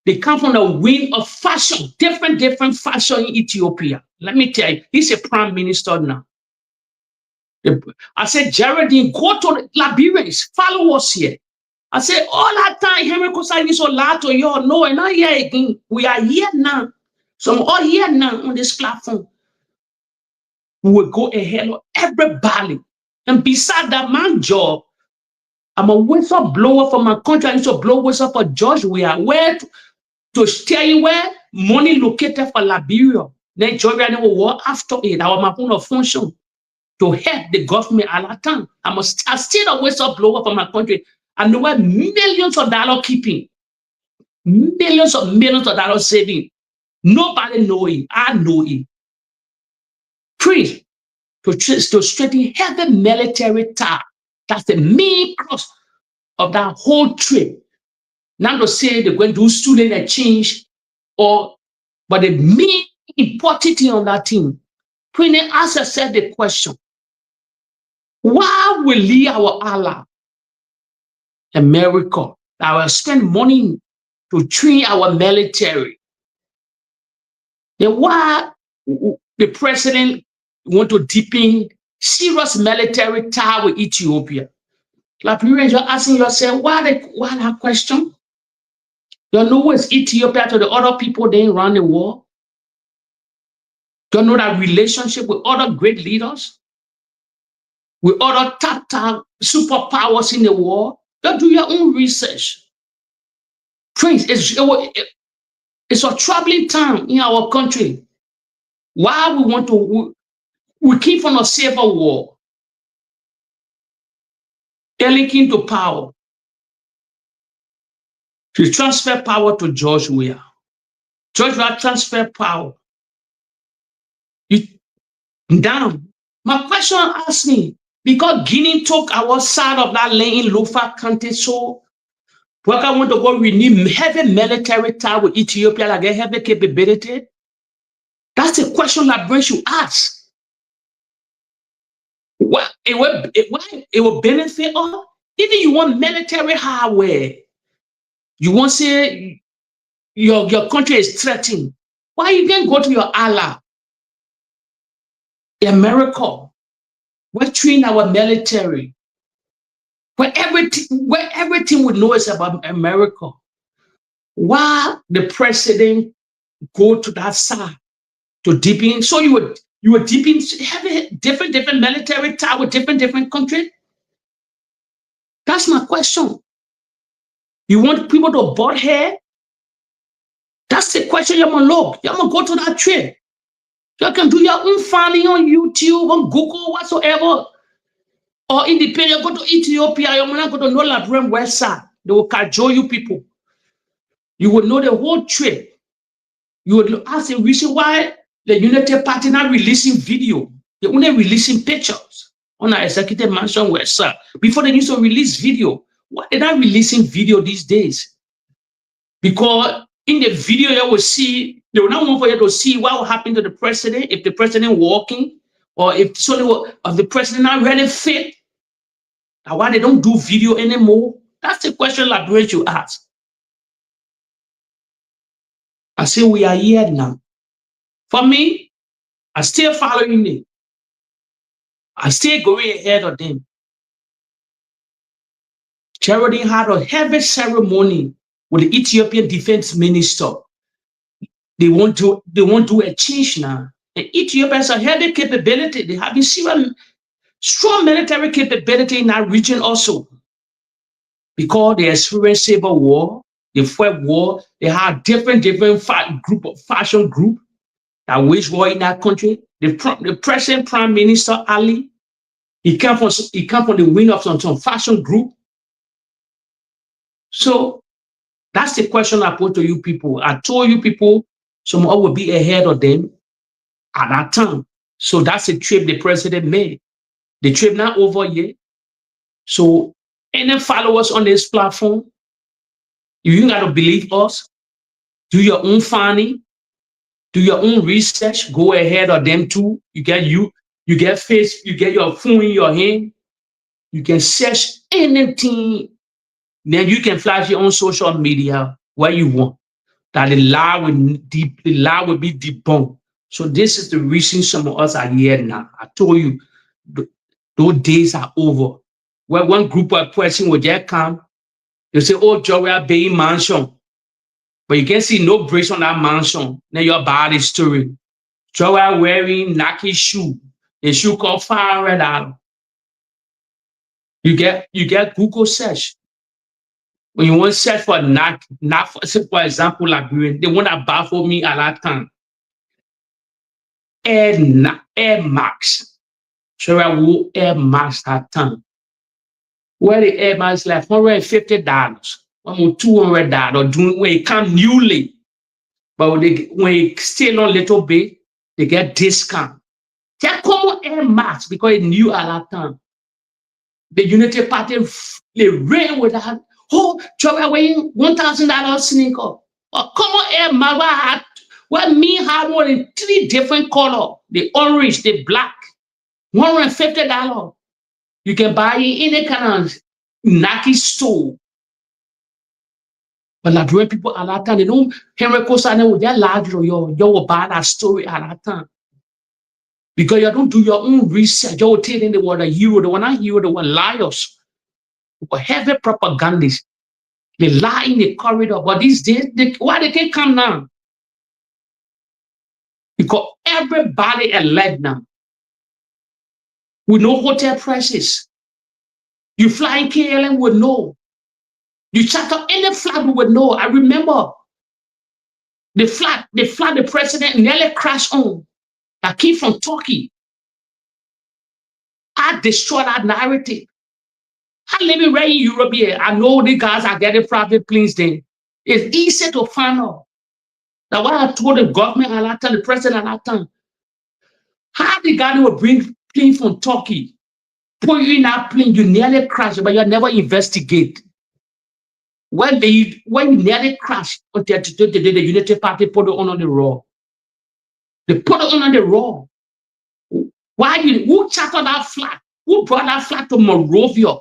they come from the wing of fashion, different fashion in Ethiopia. Let me tell you, he's a prime minister now. I said, Geraldine, go to Liberians, follow us here. I said, all that time, Henry Kosa is so loud to you. No, and not here again. We are here now. So I'm all here now on this platform. We will go ahead of everybody. And beside that man's job, I'm a whistleblower for my country. I used to blow whistle for George. We are where to tell you where money located for Liberia. Nigeria will work after it. I was my own function to help the government at that time. I still a whistleblower for my country. I know where millions of dollars keeping, millions of dollars saving. Nobody know it. I know it. Pray to strengthen heavy military tie. That's the main crux of that whole trip. Not to say they're going to do student exchange, but the main important thing on that thing. When they ask yourself the question, why will we our ally, America, that will spend money to train our military? Then why the president want to deepen serious military tie with Ethiopia? Liberians, you're asking yourself, why that question? You know it's Ethiopia to the other people they run the war? You know that relationship with other great leaders? With other top superpowers in the war? You do your own research. Friends, it's a troubling time in our country. Why we keep on a civil war, linking to power, to transfer power to George Weah. George Weah transfer power. Down. My question asked me, because Guinea took our side of that land in Lofa County, so I want to go renew heavy military tie with Ethiopia, like a heavy capability. That's a question that Brent should ask. Well, it will benefit us. Even you want military hardware, you want to say your country is threatened. Why you can go to your ally, America? We train our military. Where everything we know is about America. Why the president go to that side to deepen? So you were deepening having different military tie with different countries. That's my question. You want people to butt hair? That's the question you're gonna look. You're gonna go to that trip. You can do your own finding on YouTube, on Google, whatsoever. Or independent, go to Ethiopia, you're not going to know Liberian West Side. They will cajole you people. You will know the whole trip. You will ask the reason why the United Party not releasing video. They're only releasing pictures on our executive mansion West Side. Before they used to release video. Why they're not releasing video these days? Because in the video you will see, they will not want for you to see what will happen to the president, if the president walking, or if the president not really fit. Now, why they don't do video anymore? That's the question Liberians should ask. I say we are here now. For me, I still following it. I still going ahead of them. Geraldine had a heavy ceremony with the Ethiopian defense minister. They want to do a change now. And Ethiopia has a heavy capability. They have strong military capability in that region also. Because they experienced civil war, they fought war, they had different fashion group that wage war in that country. The present Prime Minister Ali, he come from the wing of some fashion group. So that's the question I put to you people. I told you people some will be ahead of them at that time. So that's the trip the president made. The trip not over yet. So any followers on this platform, you got to believe us. Do your own finding. Do your own research. Go ahead of them too. You get your phone in your hand. You can search anything. Then you can flash your own social media where you want. That the lie will be debunked. So this is the reason some of us are here now. I told you, those days are over. Where one group of person will just come, they say, oh, Joe, we are paying mansion. But you can see no bricks on that mansion. Then your body story. Joe, we are wearing Nike shoe. A shoe cost $500. You get Google search. When you want to search for Nike, not for example, like the one that baffled me at that time. Air Max. So I wore Air Max that time. Where the Air Max like $150, $200 doing when it come newly. But when it still on little bit, they get discount. They come Air Max because it's new at that time. The Unity Party, they ran with that. Oh, Joe, wearing $1,000 sneaker. Oh, come on, Air Max. What me had one in 3 different colors: the orange, the black, $150. You can buy in any kind of Nike store. But Liberian people at that time, they don't Henry Kosa with their large you will buy that story at that time. Because you don't do your own research. You will tell them they were a hero, they were not hero, they were liars. They were heavy propagandists. They lie in the corridor. But these days, why they can't come now? Because everybody elect now. With no hotel prices. You fly in KLM with no. You charter any flight we would know. I remember the flight the president nearly crashed on that came from Turkey. I destroyed that narrative. I live in right in Europe here. I know the guys are getting private planes then. It's easy to find out. That's why I told the government at that time, the president at that time, how the guy will bring plane from Turkey, put you in that plane, you nearly crash, but you never investigate. When you nearly crashed, the Unity Party put it on the roll. They put it on the roll. Who chartered that flight? Who brought that flight to Monrovia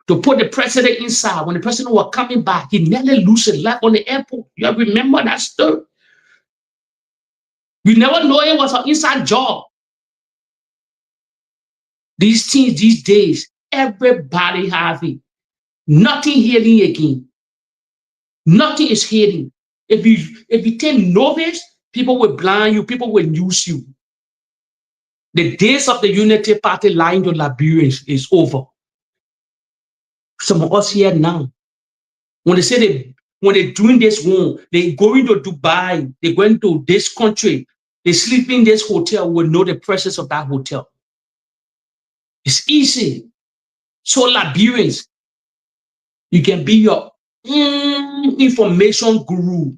to put the president inside? When the president was coming back, he nearly lost his life on the airport. You remember that story? You never know it was an inside job. These things, these days, everybody have it. Nothing healing again. Nothing is healing. If you take notice, people will blind you, people will use you. The days of the Unity Party lying to Liberians is over. Some of us here now, when they say when they're doing this one, they're going to Dubai, they're going to this country, they sleep in this hotel, will know the presence of that hotel. It's easy. So Liberians, you can be your information guru.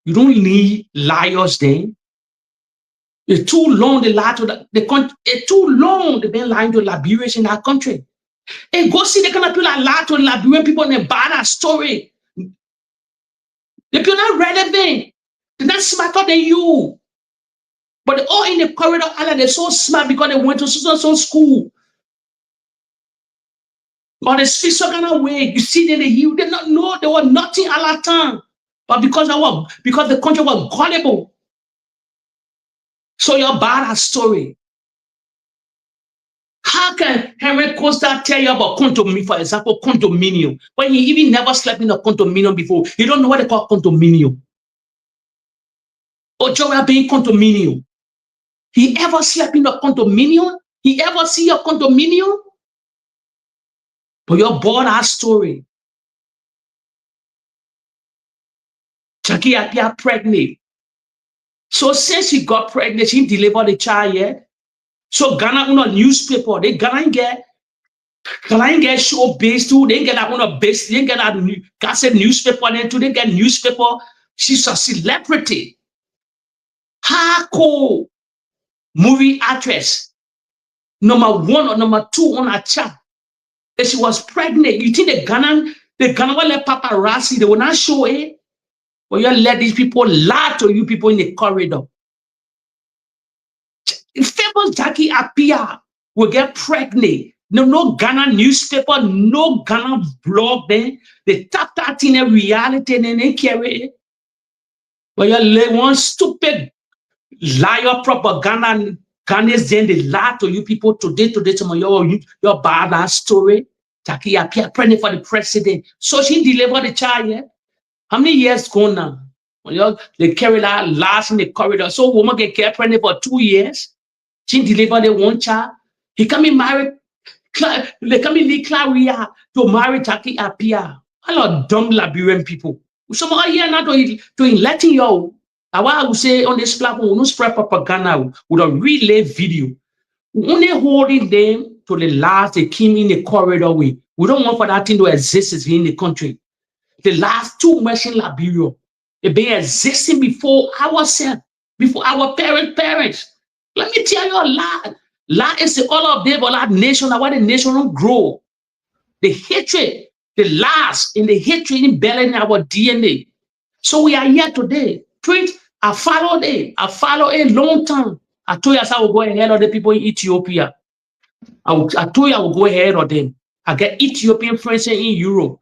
You don't need liars then. It's too long they lie to the country. It's too long they've been lying to Liberians in that country. And go see the kind of people that lie to Liberian people and they buy that story. The people are not relevant. They're not smarter than you. But they're all in the corridor island. They're so smart because they went to so school. Or they speak some kind of way. You see them, they did not know they were nothing at that time. But because the country was gullible. So you're bad at story. How can Henry Costa tell you about condominium, for example, condominium, when he even never slept in a condominium before? He don't know what they call condominium. Or Joe being condominium. He ever slept in a condominium? He ever see a condominium? But you're bored our story. Jackie Apia pregnant. So since she got pregnant, she delivered the child yet. So Ghana on a newspaper, they Ghana get show based too. They get that on a base. They get that gossip newspaper and then too. They get newspaper. She's a celebrity, hardcore movie actress, #1 or #2 on her chart. And she was pregnant. You think the Ghana will let paparazzi? They will not show it. But you let these people lie to you people in the corridor. Famous Jackie Appiah will get pregnant. No Ghana newspaper, no Ghana blog. Then they tap that in a reality and then they carry it. But you let one stupid liar propaganda Ghanaians then they lie to you people today, tomorrow. Your bad story. Jackie Appiah pregnant for the president. So she delivered the child, yeah? How many years gone now? When they carry that last in the corridor. So woman get pregnant for 2 years. She delivered the one child. He come in married. They come in the Claria to marry Jackie Appiah. A lot of dumb Liberian people. Some are here not to letting you. I will say on this platform, we don't spread propaganda with a relay video. We only holding them to the last they came in the corridor way. We don't want for that thing to exist in the country. The last 2 mentioned Liberia, they've been existing before ourselves, before our parents. Let me tell you a lie. Lie is the all of them, all our nation, why the nation don't grow. The hatred, the lies in the hatred in belly in our DNA. So we are here today. Prince, I followed it. I followed a long time. I told you I will go ahead of the people in Ethiopia. I told you I will go ahead of them. I get Ethiopian friends in Europe.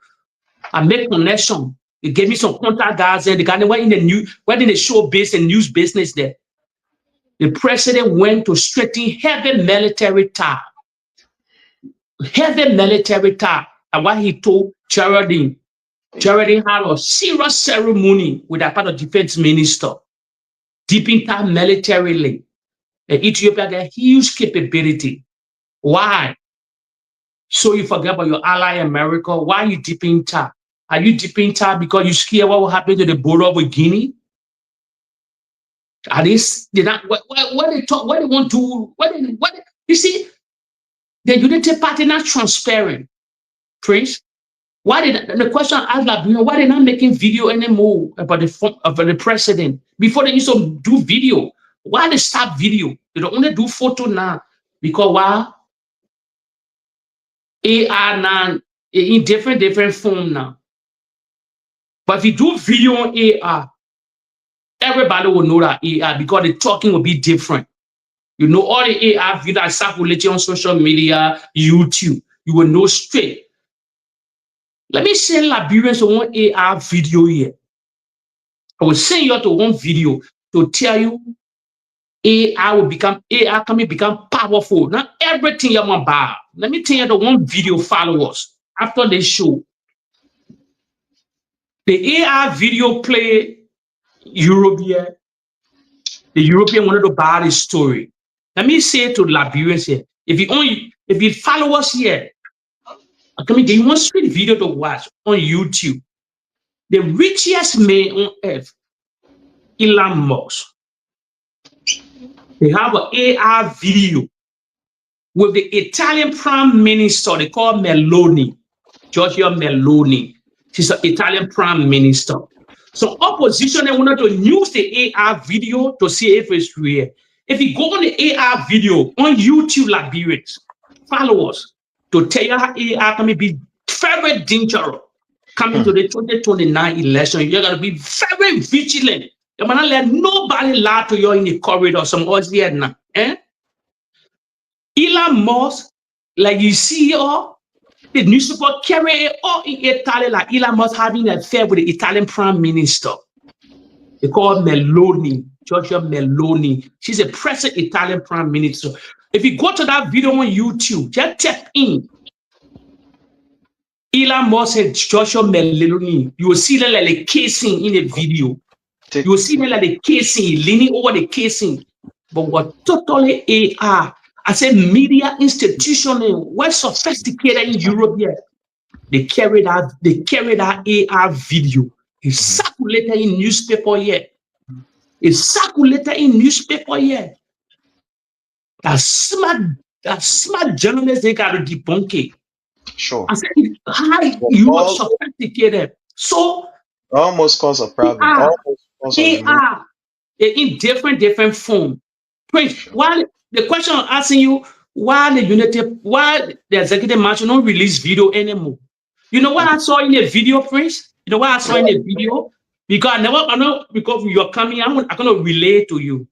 I make connection. They gave me some contact guys there. The guy went in the show business and news business there. The president went to strengthen heavy military tie. Heavy military tie. And what he told Geraldine had a serious ceremony with a part of defense minister. Deep in time militarily. And Ethiopia got huge capability. Why? So you forget about your ally America. Why are you deep in time? Are you deep in time because you scared what will happen to the border with Guinea? Are they not what they talk, what they want to, you see, the unity party not transparent, Prince. Why did the question I asked Liberia, why they not making video anymore about the president? Before they used to do video. Why they stop video? They don't only do photo now. Because why? AR now in different form now. But if you do video on AR, everybody will know that AR because the talking will be different. You know all the AR video that circulating on social media, YouTube, you will know straight. Let me send Liberians to one AR video here. I will send you to one video to tell you AR can become powerful. Not everything you want about. Let me tell you the one video followers after this show. The AR video play Europe here. The European wanted to buy this story. Let me say to Liberians here, if you follow us here, I mean, they want straight video to watch on YouTube. The richest man on earth, Elon Musk. They have an AR video with the Italian Prime Minister. They call Meloni, Giorgia Meloni. She's an Italian Prime Minister. So opposition, they wanted to use the AR video to see if it's real. If you go on the AR video on YouTube, Liberians, follow us to tell you how AR can be very dangerous coming to the 2029 election. You're going to be very vigilant. You're going to let nobody lie to you in the corridor. Some odds here now. Elon Musk, like you see, the newspaper carry it all in Italy, like Elon Musk having an affair with the Italian Prime Minister. They call Meloni, Giorgia Meloni. She's a present Italian Prime Minister. If you go to that video on YouTube, just tap in. Elon Musk and Giorgia Meloni. You will see them like the casing in the video. You will see them like the casing, leaning over the casing. But what totally AR, I said media institutional, well sophisticated in Europe here. They carry that AR video. It's circulated in newspaper here. It's circulated in newspaper here. That smart journalists, they got to debunk it. Sure. I said, how you are sophisticated. So almost cause a problem. They are in different form. While the question I'm asking you, why the executive mansion don't release video anymore? You know what I saw in a video, Prince? You know what I saw in a video? Because I know because you're coming, I'm gonna relay to you.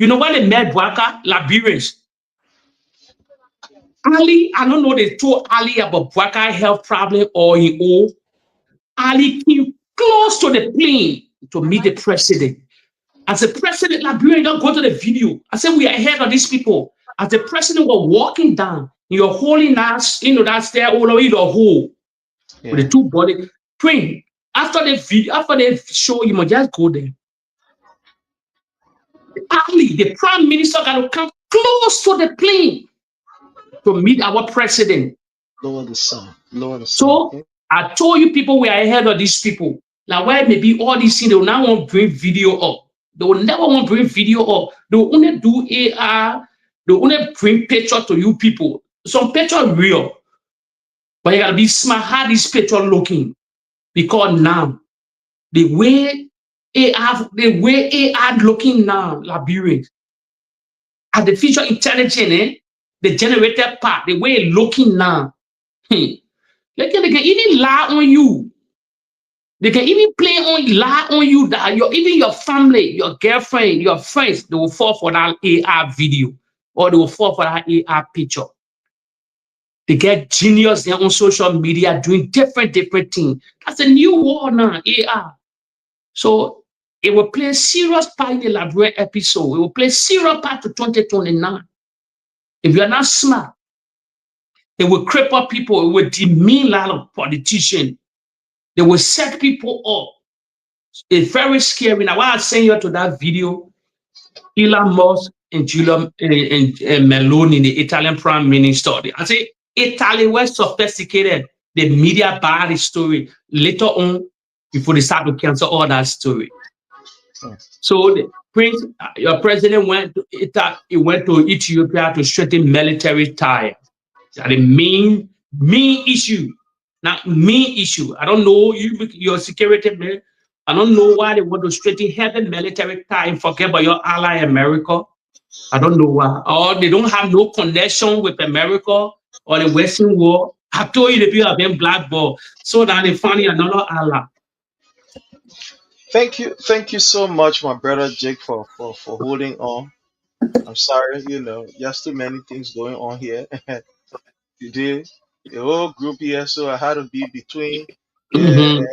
You know what they met Bwaka, Liberians. Ali, I don't know they told Ali about Bwaka health problem or he old. Ali came close to the plane to meet the president. As the president, Liberian don't go to the video. I said, we are ahead of these people. As the president was walking down, you're holding that, that stair all over the hole. With the two bodies praying. After the video, after the show, you must just go there. Ali, the prime minister, got to come close to the plane to meet our president. Lower the sun. So I told you people we are ahead of these people. Now, why maybe all these things, they will not want to bring video up. They will never want to bring video up. They will only do AR. They will only bring picture to you people. Some picture real. But you gotta be smart how this picture looking. Because now, the way AI looking now, Liberian, artificial intelligence, the generated part, the way it looking now, they can even lie on you. They can even lie on you that even your family, your girlfriend, your friends, they will fall for that AR video or they will fall for that AR picture. They get genius there on social media doing different things. That's a new war now, AR. So it will play a serious part in the Liberian episode. It will play a serious part to 2029. If you are not smart, it will cripple people. It will demean a lot of politicians. They will set people up. It's very scary. Now, why I send you to that video, Elon Musk and Giulio Meloni, the Italian prime minister. I say, Italy was sophisticated. The media buy the story later on before they start to cancel all that story. So the prince, your president went to Italy, he went to Ethiopia to strengthen military ties. That's the main issue. Now, main issue. I don't know your security man. I don't know why they want to strengthen heavy military ties and forget about your ally America. I don't know why. Or they don't have no connection with America or the Western world. I told you the people have been blackballed. So that they find another ally. Thank you so much, my brother Jake, for holding on. I'm sorry, just too many things going on here today. The whole group here, so I had to be between. No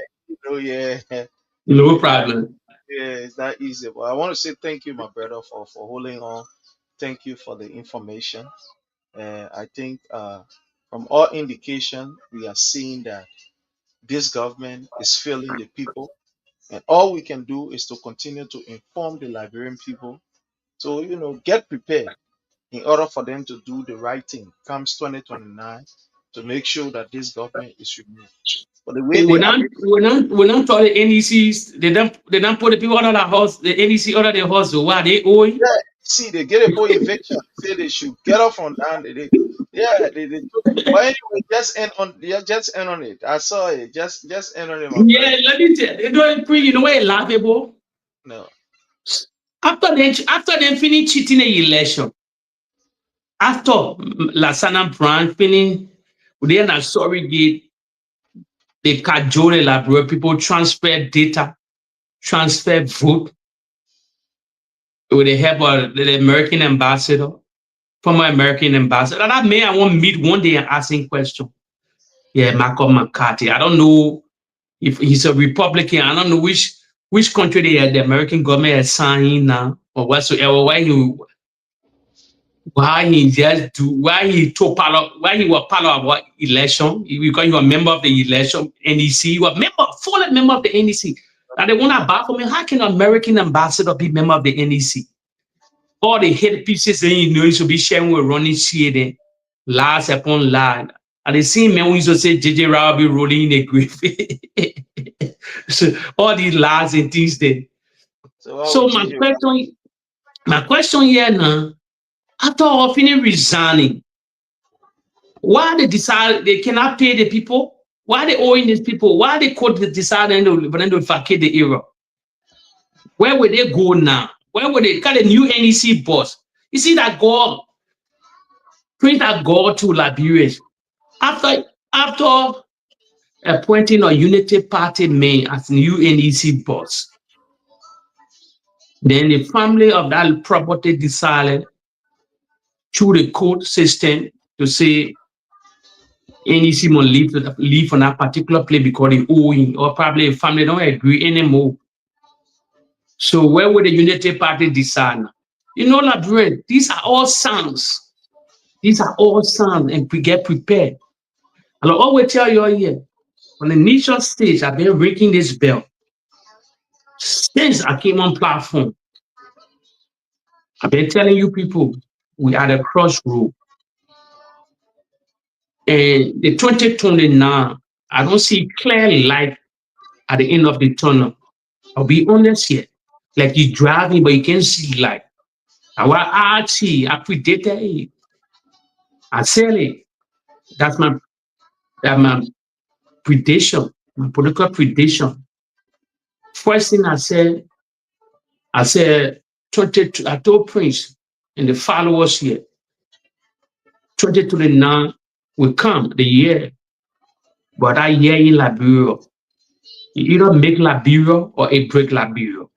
problem. Yeah, it's not easy. But I want to say thank you, my brother, for holding on. Thank you for the information. I think from all indication, we are seeing that this government is failing the people. And all we can do is to continue to inform the Liberian people. So, get prepared in order for them to do the right thing comes 2029 to make sure that this government is removed. But the way we don't tell the NECs, they don't put the people under the house, the NEC under the house, so why they owe? Yeah, see, they get a full eviction. Say they should get off on down. They but anyway, just end on it. I saw it. Just end on it. Yeah, let me tell you, you know why it's laughable? No. After them finish cheating the election, after Lassana Brand finish, they are sorry gate. They cajole the Liberian people, transfer data, transfer vote with the help of the American ambassador, former American ambassador. That man I want to meet one day and asking questions. Yeah, Malcolm McCarthy. I don't know if he's a Republican. I don't know which country the American government has signed now or whatsoever. Why he was part of our election, because he was a member of the election, NEC, he was full member of the NEC. Now they want to back for me. How can an American ambassador be member of the NEC? All the hate pieces he should be sharing with Ronnie Shea, lies upon lie. And the same man who used to say JJ Rao be rolling in the grave. So all these lies and things there. So my question here now, after all finish resigning, why they decide they cannot pay the people? Why they owing these people? Why they could decide to vacate the era? Where will they go now? Where will they got a new NEC boss? You see that God, Prince that God to Liberia after appointing a Unity Party man as new NEC boss. Then the family of that property decided through the court system to say NEC must leave on that particular place because they owing, or probably the family don't agree anymore. So where would the Unity Party decide? You know, Labrador, these are all sounds. These are all sounds, and we get prepared. And I always tell you here, on the initial stage, I've been ringing this bell since I came on platform. I've been telling you people, we are at a crossroad. And the 2029, I don't see clear light at the end of the tunnel. I'll be honest here. Like you're driving, but you can't see light. I predicted it. I said it. That's my prediction, my political prediction. First thing I said, 22, I told Prince and the followers here, 2029 will come, the year, but that year in Liberia, you either make Liberia or it break Liberia. It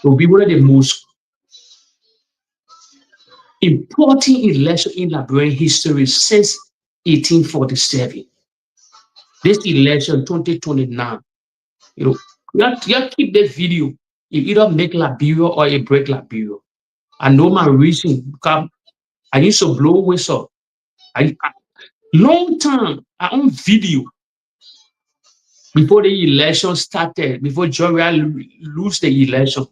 will be one of the most important election in Liberian history since 1847. This election, 2029, you know, you keep that video. You either make Liberia or it break Liberia. I know my reason because I used to blow whistle. Long time, I own video before the election started, before Joria lose the election.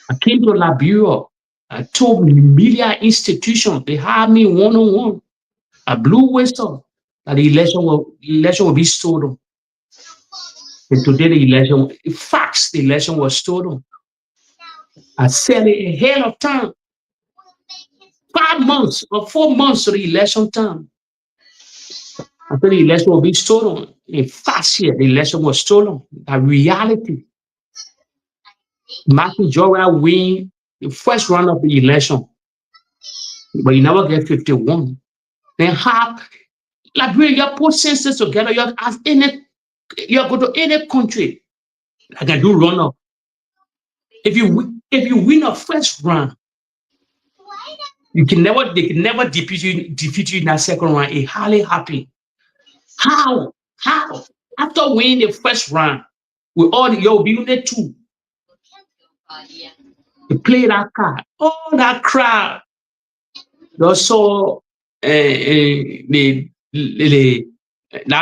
I came to Liberia. I told media institution, they hired me one-on-one. I blew whistle that the election will be stolen. And today the election, facts, the election was stolen. I said it ahead of time. 5 months or 4 months to the election time. I thought the election will be stolen. In fact, here, the election was stolen. The reality. Martin Joria win the first round of the election, but you never get 51. Then have Liberia, you put census together, you ask you go to any country, I can do runoff. If you win a first round, they can never defeat you in that second round. It's highly happy. How? After winning the first round, with all your unit 2, you play that card. All that crowd, you saw that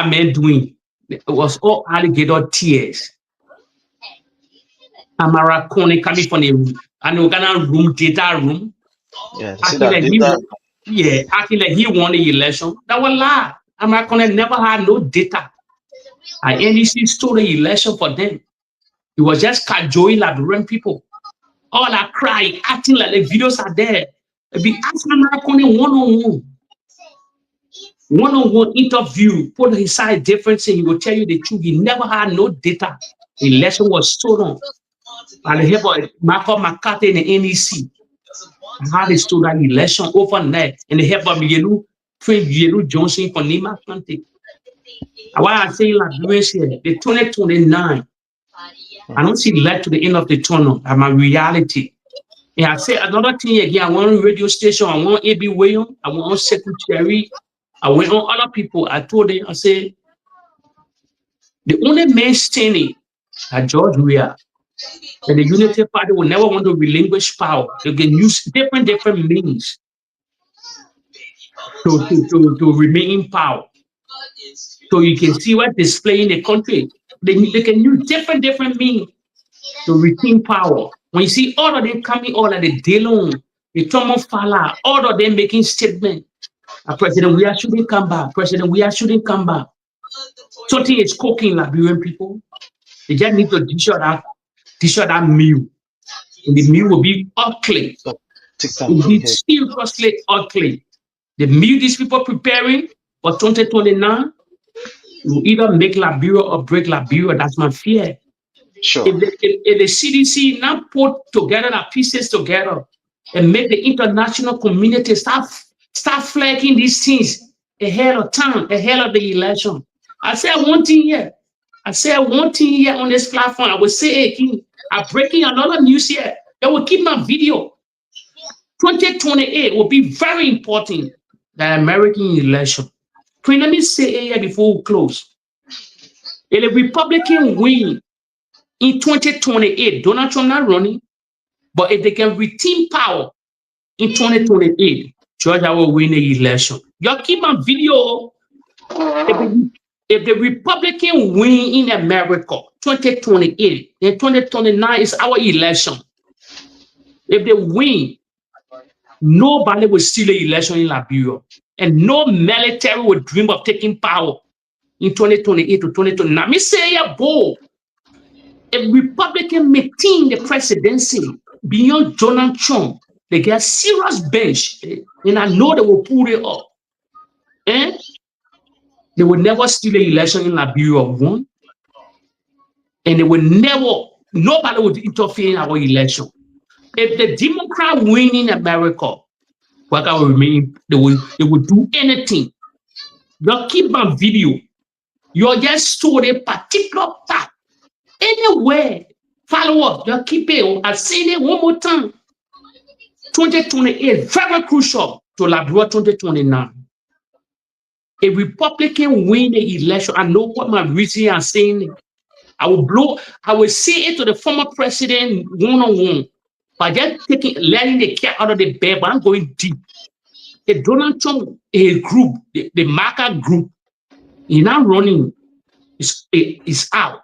man doing. It was all alligator tears. Amara Kone coming from the data room. Yeah, acting like he won the election. That was lie. Amara Kone never had no data. And NEC stole the election for them. It was just cajoling Liberian people. All that crying, acting like the videos are there. Be asking Amara Kone one-on-one interview, put his side difference, and he will tell you the truth. He never had no data. The election was stolen. And the help of Malcolm McCarthy and the NEC. How they stole that election overnight, and the help of Prince Yelu Johnson from Nima County. Why I say Liberians here, the 2029, I don't see light to the end of the tunnel. That's my reality. And I say another thing again, I want radio station, I want A.B. Williams, I want Secretary, I went on other people. I told them, I said, the only man standing at George Weah, and the Unity Party will never want to relinquish power. They can use different means to remain in power. So you can see what display in the country. They can use different means to retain power. When you see all of them coming all at the day long, the Tomo Fala, all of them making statements. President Weah shouldn't come back. President Weah shouldn't come back. Something is cooking Liberian people. They just need to destroy that mill. And the mill will be ugly. It will be seriously ugly. The mill these people preparing for 2029 will either make Liberia or break Liberia. That's my fear. Sure. If the CDC now put together the pieces together and make the international community start flagging these things ahead of time, ahead of the election. I said one thing here. I said one thing here on this platform. I will say again, I'm breaking another news here. They will keep my video. 2028 will be very important, the American election. Let me say here before we close. If the Republican win in 2028, Donald Trump not running, but if they can retain power in 2028, Georgia will win the election. Y'all keep my video. If the Republican win in America 2028, then 2029 is our election. If they win, nobody will steal the election in Liberia. And no military will dream of taking power in 2028 to 2029. Me say yeah, boy. If Republican maintain the presidency beyond Donald Trump, they get serious bench, and I know they will pull it up. And they will never steal the election in Liberia, one. And they will never, nobody will interfere in our election. If the Democrat win in America, what I will remain, they will do anything. You keep my video. You just store a particular part. Anywhere, follow up, you keep it. I say it one more time. 2028, very crucial to Liberia 2029. A Republican win the election. I know what my reason I'm saying. I will say it to the former president one-on-one. By just letting the cat out of the bed, but I'm going deep. The Donald Trump group, the marker group, is not running, is out.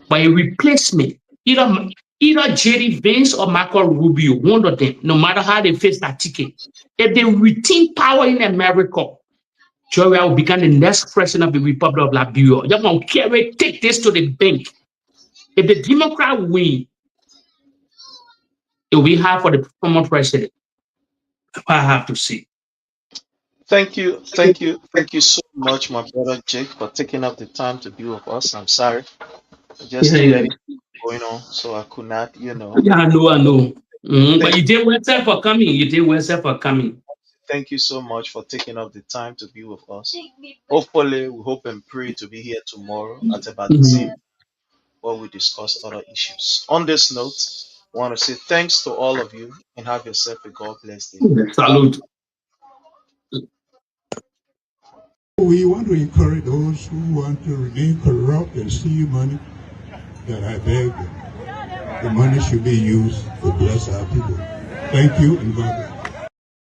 By a replacement, either Jerry Vance or Marco Rubio, one of them, no matter how they face that ticket. If they retain power in America, Georgia will become the next president of the Republic of Liberia. You're going to take this to the bank. If the Democrat win, it will be hard for the former president. That's what I have to say. Thank you so much, my brother Jake, for taking up the time to be with us. I'm sorry. Just too many things going on, so I could not, Yeah, I know. But you did well for coming. Thank you so much for taking up the time to be with us. Hopefully, we hope and pray to be here tomorrow at about the same where we discuss other issues. On this note, I want to say thanks to all of you and have yourself a God bless day. Salute. We want to encourage those who want to remain corrupt and steal money, that I beg them. The money should be used to bless our people. Thank you and God bless.